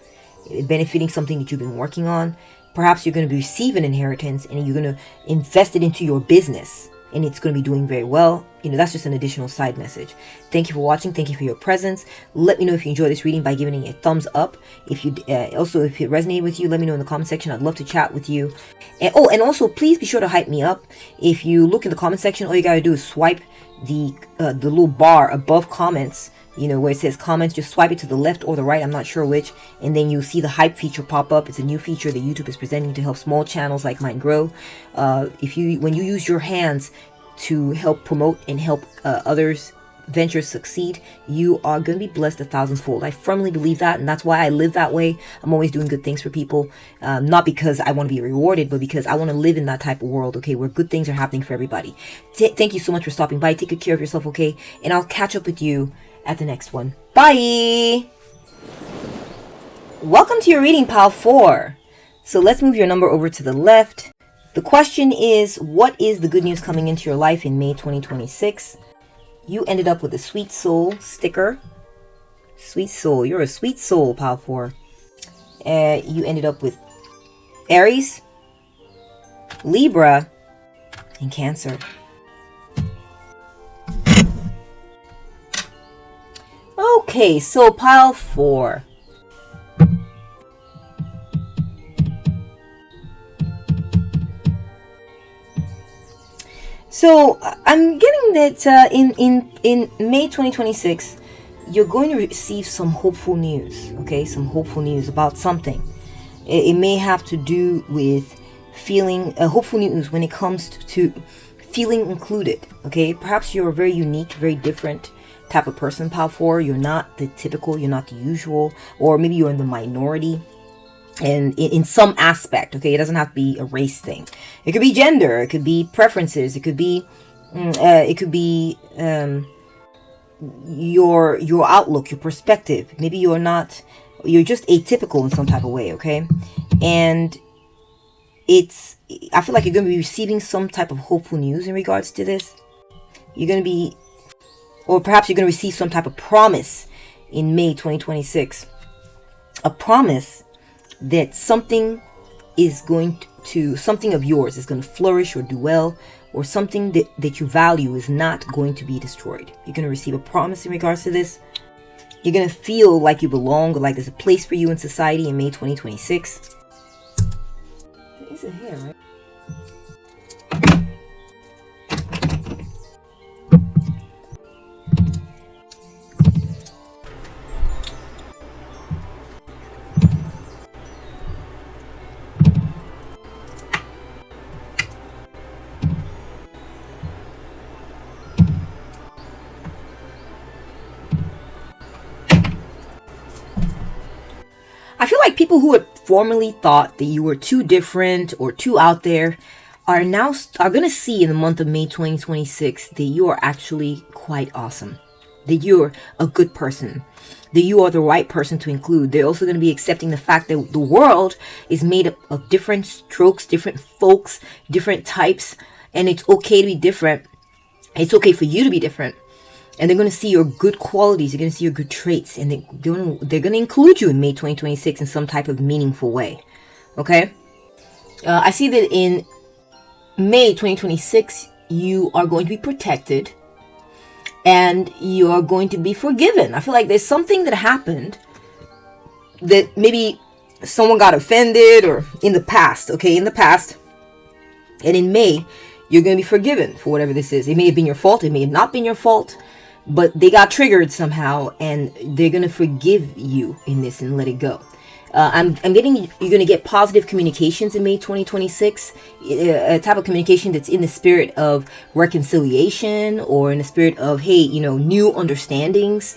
benefiting something that you've been working on. Perhaps you're going to receive an inheritance, and you're going to invest it into your business, and it's going to be doing very well. That's just an additional side message. Thank you for watching. Thank you for your presence. Let me know if you enjoyed this reading by giving it a thumbs up. If you also, if it resonated with you, let me know in the comment section. I'd love to chat with you. And also please be sure to hype me up. If you look in the comment section, all you gotta do is swipe the little bar above comments, where it says comments. Just swipe it to the left or the right, I'm not sure which, and then you'll see the hype feature pop up. It's a new feature that YouTube is presenting to help small channels like mine grow. When you use your hands to help promote and help others' ventures succeed, you are going to be blessed 1,000-fold. I firmly believe that, and that's why I live that way. I'm always doing good things for people, not because I want to be rewarded, but because I want to live in that type of world, okay, where good things are happening for everybody. Thank you so much for stopping by. Take good care of yourself, okay, and I'll catch up with you at the next one. Bye! Welcome to your reading, Pile 4. So let's move your number over to the left. The question is, what is the good news coming into your life in May 2026? You ended up with a sweet soul sticker. Sweet soul. You're a sweet soul, Pile 4. You ended up with Aries, Libra, and Cancer. Okay, so Pile 4. So I'm getting that in May 2026, you're going to receive some hopeful news. okay? Some hopeful news about something. It may have to do with feeling hopeful news when it comes to feeling included, okay? Perhaps you're a very unique, very different type of person, Pile 4. You're not the typical, you're not the usual, or maybe you're in the minority. And in some aspect, okay? It doesn't have to be a race thing. It could be gender, it could be preferences, it could be your outlook, your perspective. Maybe you're just atypical in some type of way, okay? And I feel like you're going to be receiving some type of hopeful news in regards to this. Or perhaps you're going to receive some type of promise in May 2026. A promise that something of yours is going to flourish or do well, or something that you value is not going to be destroyed. You're going to receive a promise in regards to this. You're going to feel like you belong, or like there's a place for you in society in May 2026. Is it here, right? I feel like people who had formerly thought that you were too different or too out there are going to see in the month of May 2026 that you are actually quite awesome, that you're a good person, that you are the right person to include. They're also going to be accepting the fact that the world is made up of different strokes, different folks, different types, and it's okay to be different. It's okay for you to be different. And they're going to see your good qualities. They're going to see your good traits. And they're going to include you in May 2026 in some type of meaningful way. Okay? I see that in May 2026, you are going to be protected. And you are going to be forgiven. I feel like there's something that happened that maybe someone got offended, or in the past. Okay? In the past. And in May, you're going to be forgiven for whatever this is. It may have been your fault. It may have not been your fault. But they got triggered somehow, and they're going to forgive you in this and let it go. I'm getting you're going to get positive communications in May 2026, a type of communication that's in the spirit of reconciliation, or in the spirit of, hey, new understandings,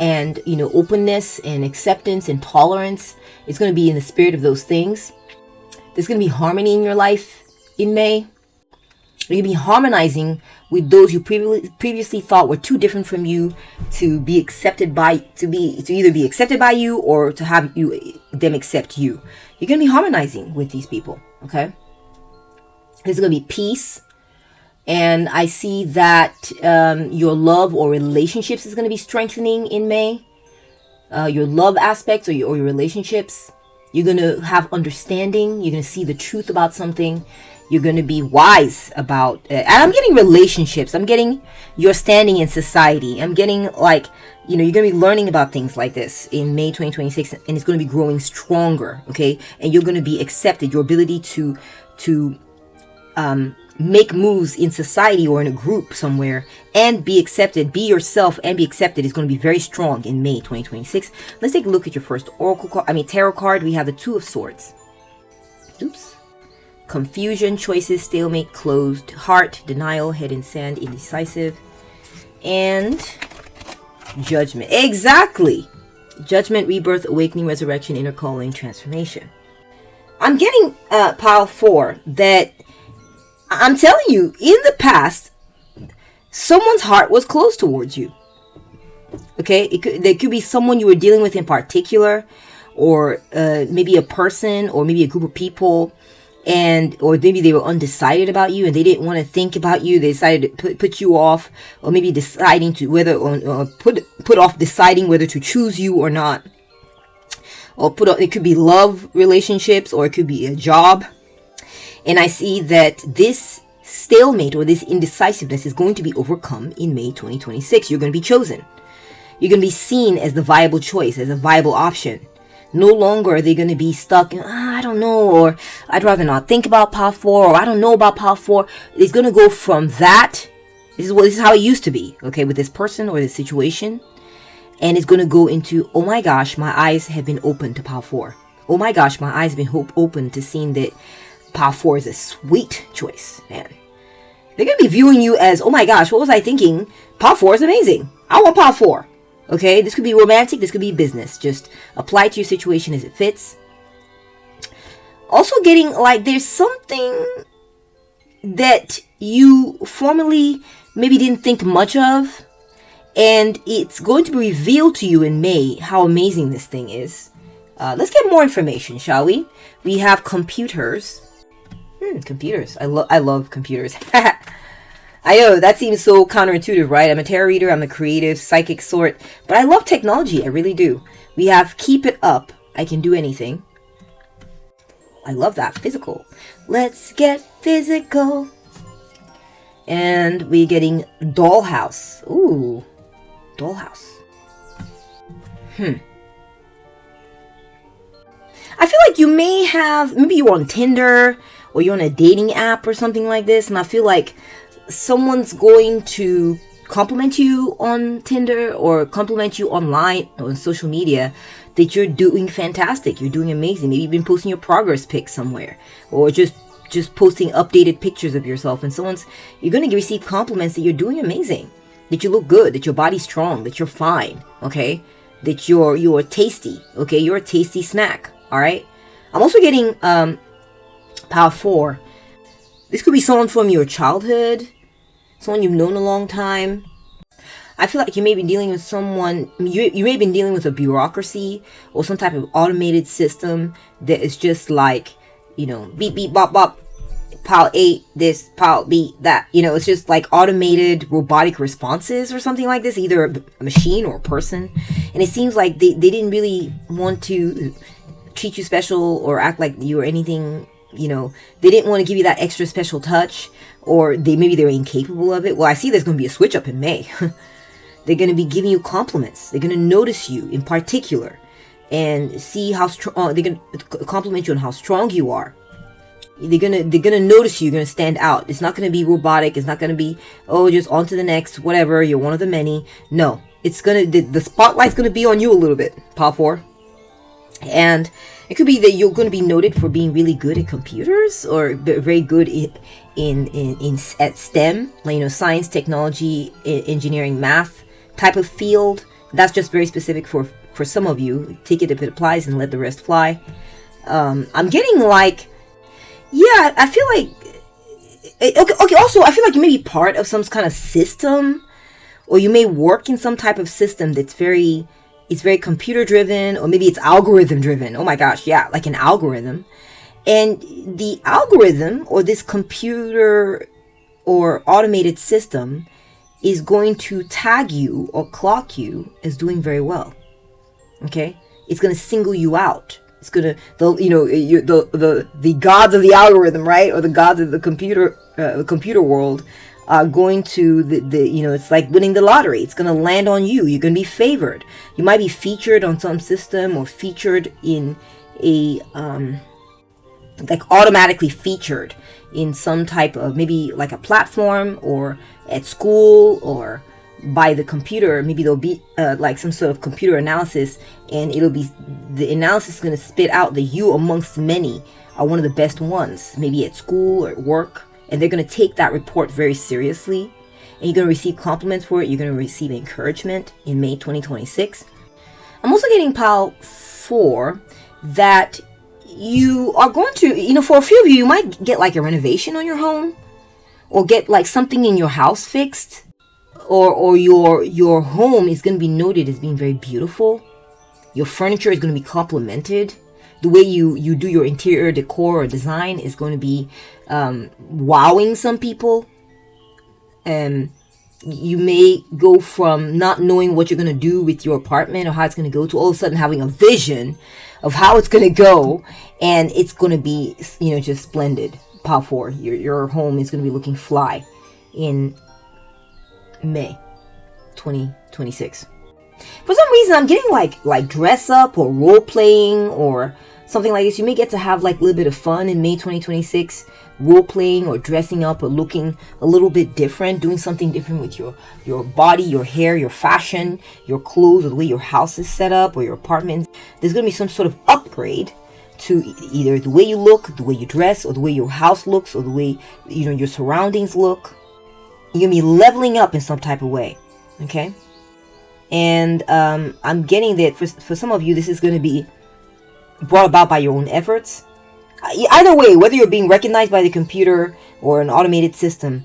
and, openness and acceptance and tolerance. It's going to be in the spirit of those things. There's going to be harmony in your life in May. You're going to be harmonizing with those you previously thought were too different from you to either be accepted by you, or to have them accept you. You're going to be harmonizing with these people, okay? There's going to be peace. And I see that your love or relationships is going to be strengthening in May. Your love aspects or your relationships. You're going to have understanding. You're going to see the truth about something. You're going to be wise about it. And I'm getting relationships. I'm getting your standing in society. I'm getting you're going to be learning about things like this in May 2026, and it's going to be growing stronger, okay? And you're going to be accepted. Your ability to make moves in society or in a group somewhere and be accepted, be yourself and be accepted is going to be very strong in May 2026. Let's take a look at your first tarot card. We have the Two of Swords. Oops. Confusion, choices, stalemate, closed, heart, denial, head in sand, indecisive, and judgment. Exactly. Judgment, rebirth, awakening, resurrection, inner calling, transformation. I'm getting pile 4 that I'm telling you, in the past, someone's heart was closed towards you. Okay? There could be someone you were dealing with in particular, or maybe a person, or maybe a group of people, or maybe they were undecided about you and they didn't want to think about you. They decided to put you off, or maybe deciding to put off deciding whether to choose you or not. Or it could be love relationships, or it could be a job. And I see that this stalemate or this indecisiveness is going to be overcome in May 2026. You're going to be chosen. You're going to be seen as the viable choice, as a viable option. No longer are they going to be stuck in, I don't know, or I'd rather not think about pile 4, or I don't know about pile 4. It's going to go from that. This is how it used to be, okay, with this person or this situation. And it's going to go into, oh my gosh, my eyes have been opened to Pile 4. Oh my gosh, my eyes have been open to seeing that Pile 4 is a sweet choice, man. They're going to be viewing you as, oh my gosh, what was I thinking? Pile 4 is amazing. I want Pile 4. Okay, this could be romantic, this could be business. Just apply it to your situation as it fits. Also getting, like, there's something that you formerly maybe didn't think much of. And it's going to be revealed to you in May how amazing this thing is. Let's get more information, shall we? We have computers. Computers. I love computers. I know, that seems so counterintuitive, right? I'm a tarot reader, I'm a creative, psychic sort, but I love technology, I really do. We have keep it up, I can do anything. I love that, physical. Let's get physical. And we're getting dollhouse. Ooh, dollhouse. I feel like you may have, maybe you're on Tinder, or you're on a dating app or something like this, and I feel like someone's going to compliment you on Tinder or compliment you online or on social media that you're doing fantastic, you're doing amazing. Maybe you've been posting your progress pics somewhere, or just posting updated pictures of yourself, and you're going to receive compliments that you're doing amazing, that you look good, that your body's strong, that you're fine, okay, that you're tasty, okay, you're a tasty snack, all right. I'm also getting Pile 4. This could be someone from your childhood, someone you've known a long time. I feel like you may be dealing with someone, you may have been dealing with a bureaucracy or some type of automated system that is just like, you know, beep, beep, bop, bop, Pile 8, this, Pile B, that. You know, it's just like automated robotic responses or something like this, either a machine or a person. And it seems like they didn't really want to treat you special or act like you were anything. You know, they didn't want to give you that extra special touch, or maybe they were incapable of it. Well, I see there's going to be a switch up in May. They're going to be giving you compliments. They're going to notice you in particular and see how strong, they're going to compliment you on how strong you are. They're going to notice you. You're going to stand out. It's not going to be robotic. It's not going to be, oh, just on to the next, whatever. You're one of the many. No, it's going to, the spotlight's going to be on you a little bit, Pile 4. And it could be that you're going to be noted for being really good at computers, or very good at STEM, like, you know, science, technology, engineering, math type of field. That's just very specific for some of you. Take it if it applies and let the rest fly. I'm getting like, yeah, I feel like, okay. Also, I feel like you may be part of some kind of system, or you may work in some type of system that's very computer driven, or maybe it's algorithm driven. Oh my gosh, yeah, like an algorithm. And the algorithm, or this computer or automated system, is going to tag you or clock you as doing very well. Okay? It's going to single you out. It's going to, the gods of the algorithm, right? Or the gods of the computer world are going to, it's like winning the lottery. It's going to land on you. You're going to be favored. You might be featured on some system, or featured in a, like automatically featured in some type of, maybe like a platform, or at school, or by the computer. Maybe there'll be like some sort of computer analysis, and it'll be, the analysis is going to spit out that you amongst many are one of the best ones, maybe at school or at work. And they're going to take that report very seriously. And you're going to receive compliments for it. You're going to receive encouragement in May 2026. I'm also getting Pile 4 that you are going to, for a few of you, you might get like a renovation on your home, or get like something in your house fixed, or your home is going to be noted as being very beautiful. Your furniture is going to be complimented. The way you do your interior decor or design is going to be wowing some people. You may go from not knowing what you're going to do with your apartment or how it's going to go, to all of a sudden having a vision of how it's going to go, and it's going to be, just splendid. Pile 4, your home is going to be looking fly in May 2026. For some reason, I'm getting like dress up or role playing or something like this. You may get to have like a little bit of fun in May 2026, role playing or dressing up or looking a little bit different, doing something different with your body, your hair, your fashion, your clothes, or the way your house is set up or your apartment. There's going to be some sort of upgrade to either the way you look, the way you dress, or the way your house looks, or the way your surroundings look. You're going to be leveling up in some type of way. Okay? And I'm getting that for some of you, this is going to be brought about by your own efforts. Either way, whether you're being recognized by the computer or an automated system,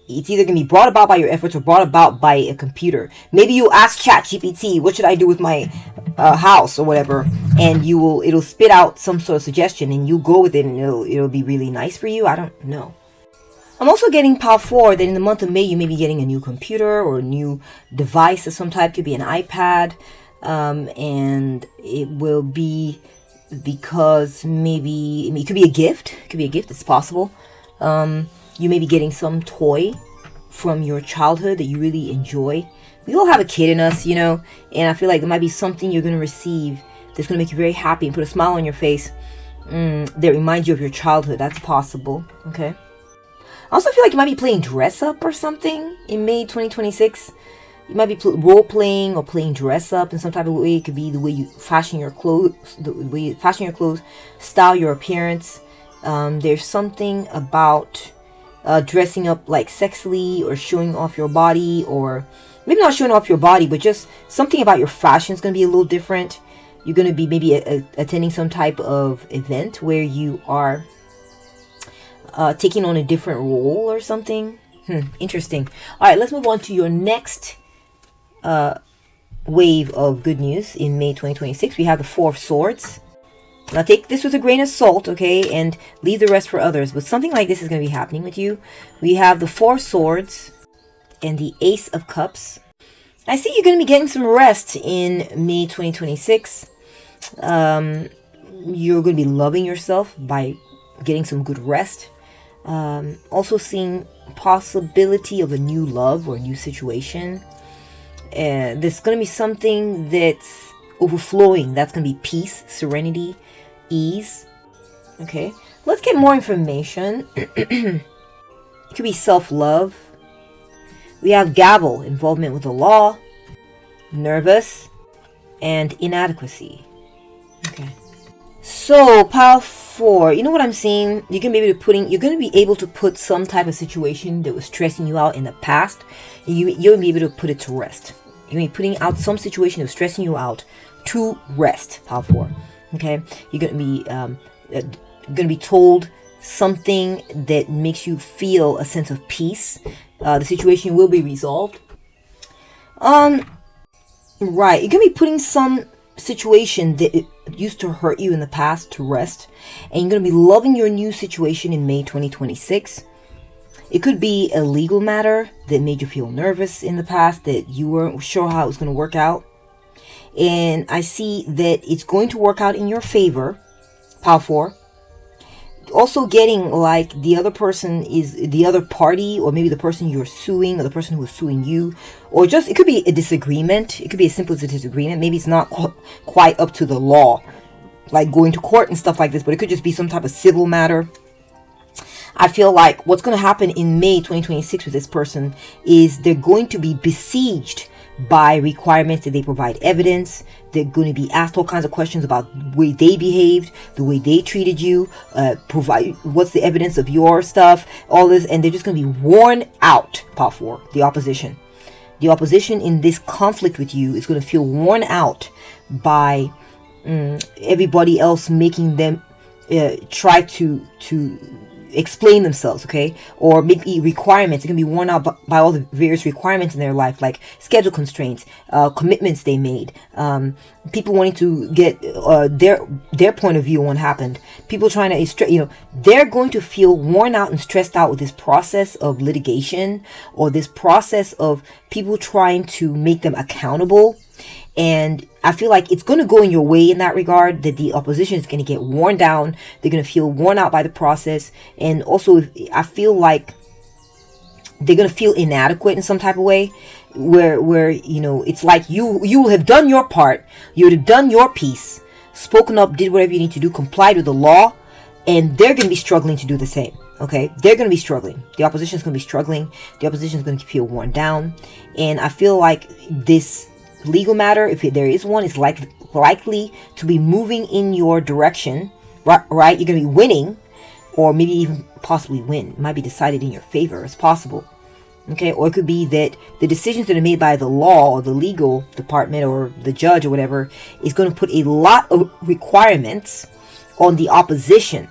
it's either going to be brought about by your efforts or brought about by a computer. Maybe you ask ChatGPT, what should I do with my house or whatever, and it'll spit out some sort of suggestion, and you go with it, and it'll be really nice for you. I don't know. I'm also getting Pile 4 that in the month of May, you may be getting a new computer or a new device of some type. It could be an iPad, and it will be because maybe it could be a gift. It could be a gift. It's possible. You may be getting some toy from your childhood that you really enjoy. We all have a kid in us, and I feel like there might be something you're going to receive that's going to make you very happy and put a smile on your face that reminds you of your childhood. That's possible. Okay. I also feel like you might be playing dress up or something in May 2026. You might be role playing or playing dress up in some type of way. It could be the way you fashion your clothes, style your appearance. There's something about dressing up like sexily or showing off your body, or maybe not showing off your body, but just something about your fashion is going to be a little different. You're going to be maybe attending some type of event where you are taking on a different role or something. Interesting. All right, let's move on to your next wave of good news in May 2026. We have the Four of Swords. Now take this with a grain of salt, okay, and leave the rest for others. But something like this is going to be happening with you. We have the Four of Swords and the Ace of Cups. I see you're going to be getting some rest in May 2026. You're going to be loving yourself by getting some good rest. Also seeing possibility of a new love or a new situation. There's going to be something that's overflowing. That's going to be peace, serenity, ease. Okay, let's get more information. It could be self-love. We have gavel, involvement with the law, nervous, and inadequacy. Okay. So, Pile 4, you know what I'm saying? You're going to be able to put some type of situation that was stressing you out in the past. You're going to be able to put it to rest. You're going to be putting out some situation that was stressing you out to rest, Pile 4. Okay? You're going to be told something that makes you feel a sense of peace. The situation will be resolved. Right. You're going to be putting some situation that used to hurt you in the past to rest, and you're going to be loving your new situation in May 2026. It could be a legal matter that made you feel nervous in the past, that you weren't sure how it was going to work out, and I see that it's going to work out in your favor, Pile 4. Also getting like the other person is the other party, or maybe the person you're suing, or the person who is suing you, or just it could be a disagreement. It could be as simple as a disagreement. Maybe it's not quite up to the law, like going to court and stuff like this, but it could just be some type of civil matter. I feel like what's going to happen in May 2026 with this person is they're going to be besieged by requirements that they provide evidence. They're going to be asked all kinds of questions about the way they behaved, the way they treated you, provide what's the evidence of your stuff, all this, and they're just going to be worn out, Pile 4, the opposition. The opposition in this conflict with you is going to feel worn out by everybody else making them try to explain themselves, okay? Or maybe requirements. It can be worn out by all the various requirements in their life, like schedule constraints, commitments they made, people wanting to get their point of view on what happened, people trying to, they're going to feel worn out and stressed out with this process of litigation, or this process of people trying to make them accountable. And I feel like it's going to go in your way in that regard, that the opposition is going to get worn down. They're going to feel worn out by the process. And also, I feel like they're going to feel inadequate in some type of way, where it's like you will have done your part. You would have done your piece. spoken up, did whatever you need to do, complied with the law, and they're going to be struggling to do the same. Okay, they're going to be struggling. The opposition is going to be struggling. The opposition is going to feel worn down. And I feel like this legal matter, if there is one, is likely to be moving in your direction. Right? You're going to be winning, or maybe even possibly win. It might be decided in your favor. It's possible. Okay, or it could be that the decisions that are made by the law or the legal department or the judge or whatever is going to put a lot of requirements on the opposition,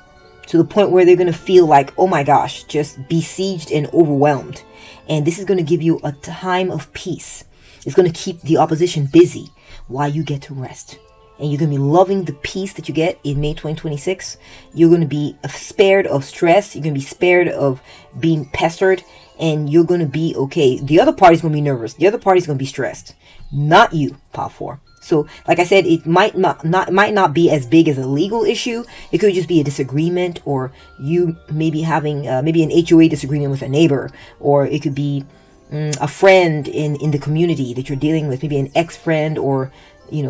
to the point where they're going to feel like, oh my gosh, just besieged and overwhelmed. And this is going to give you a time of peace. It's going to keep the opposition busy while you get to rest. And you're going to be loving the peace that you get in May 2026. You're going to be spared of stress. You're going to be spared of being pestered. And you're going to be okay. The other party's going to be nervous. The other party's going to be stressed. Not you, Pile 4. So, like I said, it might not be as big as a legal issue. It could just be a disagreement, or you maybe having maybe an HOA disagreement with a neighbor, or it could be a friend in the community that you're dealing with, maybe an ex-friend, or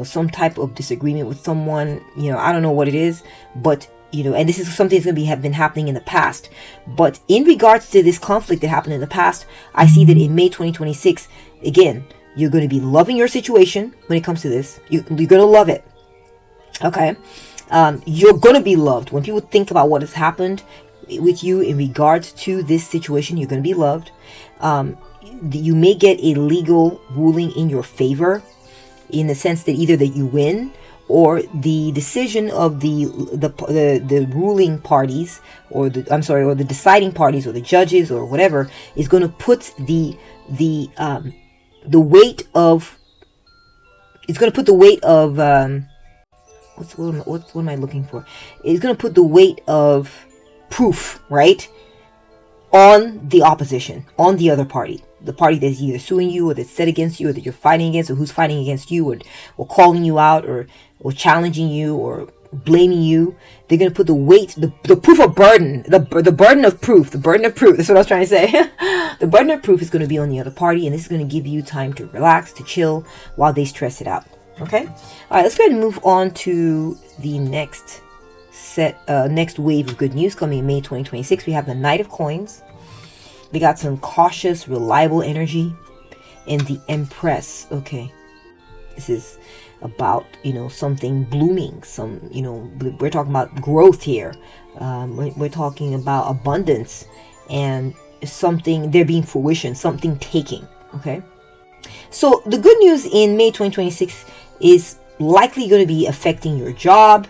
some type of disagreement with someone. I don't know what it is, but and this is something that's going to have been happening in the past. But in regards to this conflict that happened in the past, I see that in May 2026, again, you're going to be loving your situation when it comes to this. You're going to love it. Okay. You're going to be loved. When people think about what has happened with you in regards to this situation, you're going to be loved. You may get a legal ruling in your favor, in the sense that either that you win, or the decision of the ruling parties, or the deciding parties, or the judges, or whatever, is going to put the weight of, it's going to put the weight of what am I looking for? It's going to put the weight of proof, right, on the opposition, on the other party, the party that's either suing you, or that's set against you, or that you're fighting against, or who's fighting against you, or calling you out, or challenging you, or blaming you. They're going to put the weight, the proof of burden, the burden of proof, that's what I was trying to say. The burden of proof is going to be on the other party, and this is going to give you time to relax, to chill, while they stress it out. Okay? All right, let's go ahead and move on to the next wave of good news coming in May 2026. We have the Knight of Coins. We got some cautious, reliable energy, and the Empress. Okay, this is about something blooming. We're talking about growth here. We're talking about abundance, and something there being fruition, something taking. Okay, so the good news in May 2026 is likely going to be affecting your job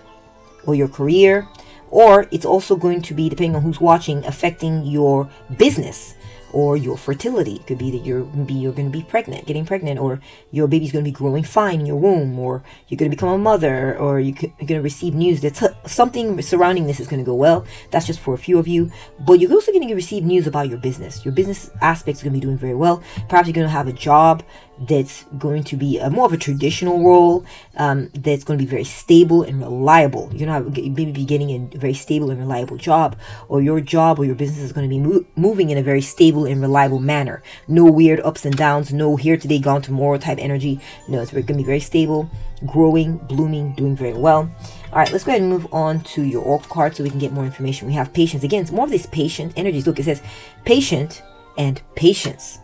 or your career, or it's also going to be, depending on who's watching, affecting your business or your fertility. It could be that you're going to be getting pregnant, or your baby's going to be growing fine in your womb, or you're going to become a mother, or you're going to receive news that something surrounding this is going to go well. That's just for a few of you. But you're also going to receive news about your business. Your business aspects are going to be doing very well. Perhaps you're going to have a job that's going to be more of a traditional role, that's going to be very stable and reliable. You're going to maybe be getting a very stable and reliable job, or your job or your business is going to be moving in a very stable and reliable manner. No weird ups and downs, no here today, gone tomorrow type energy. No, it's going to be very stable, growing, blooming, doing very well. All right, let's go ahead and move on to your oracle card so we can get more information. We have patience. Again, it's more of these patient energies. Look, it says patient and patience.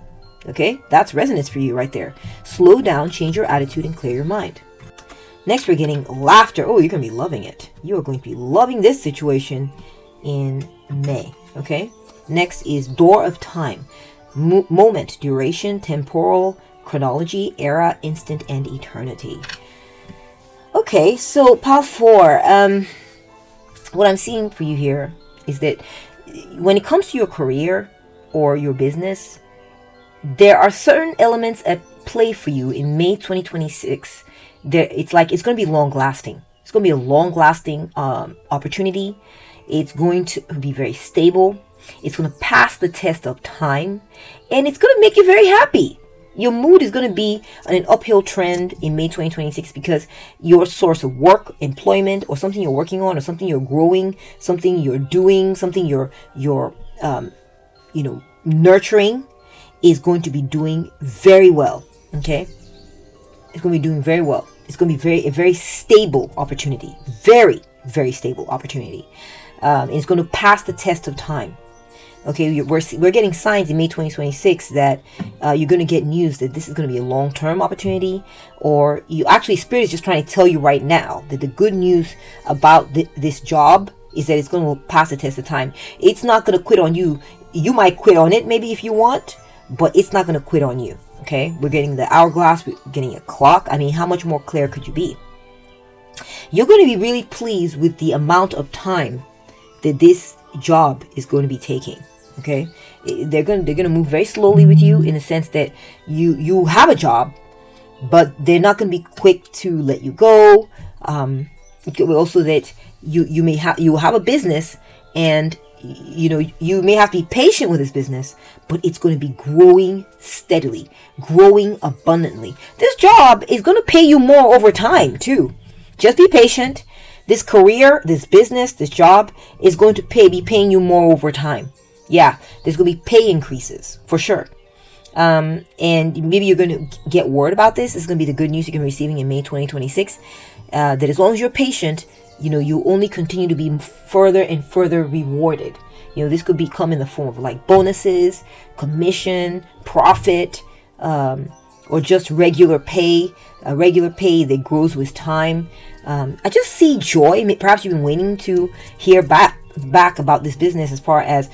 Okay, that's resonance for you right there. Slow down, change your attitude, and clear your mind. Next, we're getting laughter. Oh, you're going to be loving it. You are going to be loving this situation in May. Okay, next is door of time. Moment, duration, temporal, chronology, era, instant, and eternity. Okay, so Pile 4. What I'm seeing for you here is that when it comes to your career or your business, there are certain elements at play for you in May 2026. It's going to be long lasting. It's going to be a long lasting opportunity. It's going to be very stable. It's going to pass the test of time, and it's going to make you very happy. Your mood is going to be on an uphill trend in May 2026 because your source of work, employment, or something you're working on, or something you're growing, something you're doing, something you're nurturing, is going to be doing very well. Okay, it's going to be doing very well. It's going to be a very stable opportunity. Very, very stable opportunity. And it's going to pass the test of time. Okay, we're getting signs in May 2026 that you're going to get news that this is going to be a long-term opportunity, or you actually, Spirit is just trying to tell you right now that the good news about this job is that it's going to pass the test of time. It's not going to quit on you. You might quit on it maybe if you want, but it's not going to quit on you. Okay, we're getting the hourglass, we're getting a clock. I mean, how much more clear could you be? You're going to be really pleased with the amount of time that this job is going to be taking. Okay, they're gonna move very slowly with you, in the sense that you have a job, but they're not gonna be quick to let you go. Also that you have a business, and you may have to be patient with this business, but it's going to be growing steadily, growing abundantly. This job is going to pay you more over time too. Just be patient. This career, this business, this job is going to be paying you more over time. Yeah, there's going to be pay increases for sure. And maybe you're going to get word about this. This is going to be the good news you're going to be receiving in May 2026. That as long as you're patient, you only continue to be further and further rewarded. This could come in the form of like bonuses, commission, profit, or just regular pay. Regular pay that grows with time. I just see joy. Perhaps you've been waiting to hear back about this business, as far as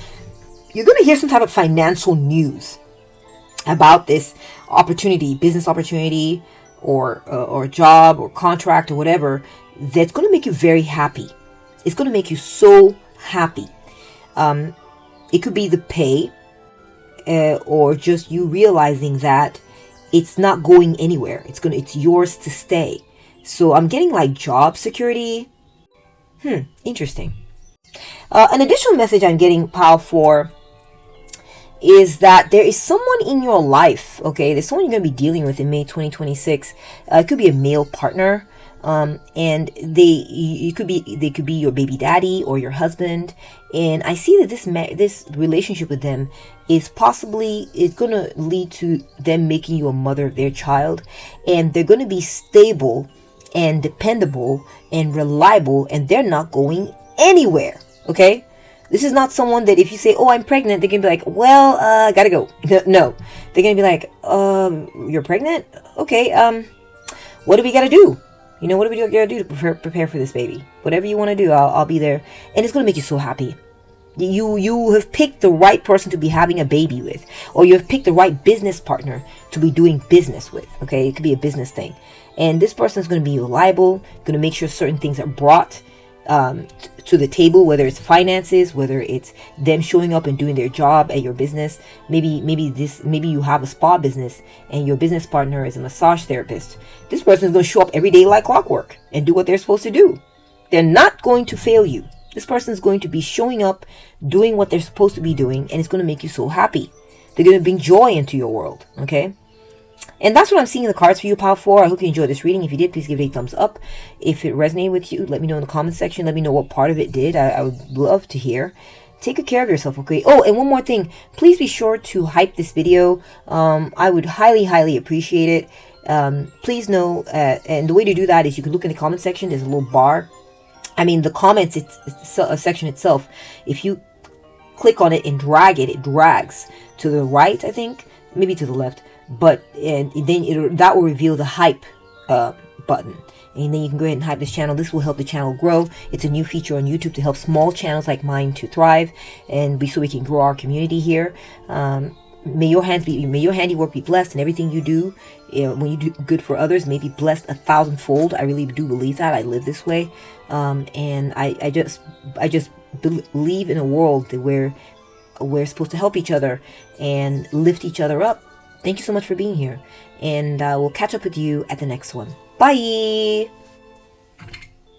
you're going to hear some type of financial news about this opportunity, business opportunity, or job or contract or whatever, that's going to make you very happy. It's going to make you so happy. It could be the pay, or just you realizing that it's not going anywhere. It's yours to stay. So I'm getting like job security. Interesting. An additional message I'm getting, Pal, for is that there is someone in your life. Okay, there's someone you're going to be dealing with in May 2026. It could be a male partner, and they could be your baby daddy or your husband. And I see that this relationship with them is going to lead to them making you a mother of their child, and they're going to be stable and dependable and reliable, and they're not going anywhere. Okay, this is not someone that if you say, "Oh, I'm pregnant," they're gonna be like, "Well, gotta go." No, they're gonna be like, "You're pregnant? Okay. What do we gotta do? What do we gotta do to prepare for this baby? Whatever you want to do, I'll be there." And it's gonna make you so happy. You have picked the right person to be having a baby with, or you have picked the right business partner to be doing business with. Okay, it could be a business thing, and this person is going to be reliable, going to make sure certain things are brought to the table, whether it's finances, whether it's them showing up and doing their job at your business. Maybe you have a spa business and your business partner is a massage therapist. This person is going to show up every day like clockwork and do what they're supposed to do. They're not going to fail you. This person is going to be showing up, doing what they're supposed to be doing, and it's going to make you so happy. They're going to bring joy into your world. Okay. And that's what I'm seeing in the cards for you, Pal 4. I hope you enjoyed this reading. If you did, please give it a thumbs up. If it resonated with you, let me know in the comment section. Let me know what part of it did. I would love to hear. Take good care of yourself, okay? Oh, and one more thing. Please be sure to hype this video. I would highly, highly appreciate it. Please know, and the way to do that is you can look in the comment section. There's a little bar. I mean, the comments section itself, if you click on it and drag it, it drags to the right, I think. Maybe to the left. But and then that will reveal the hype button, and then you can go ahead and hype this channel. This will help the channel grow. It's a new feature on YouTube to help small channels like mine to thrive, and so we can grow our community here. May your handiwork be blessed, and everything you do, when you do good for others, may be blessed 1,000-fold. I really do believe that. I live this way, and I just believe in a world that we're supposed to help each other and lift each other up. Thank you so much for being here, and we'll catch up with you at the next one. Bye!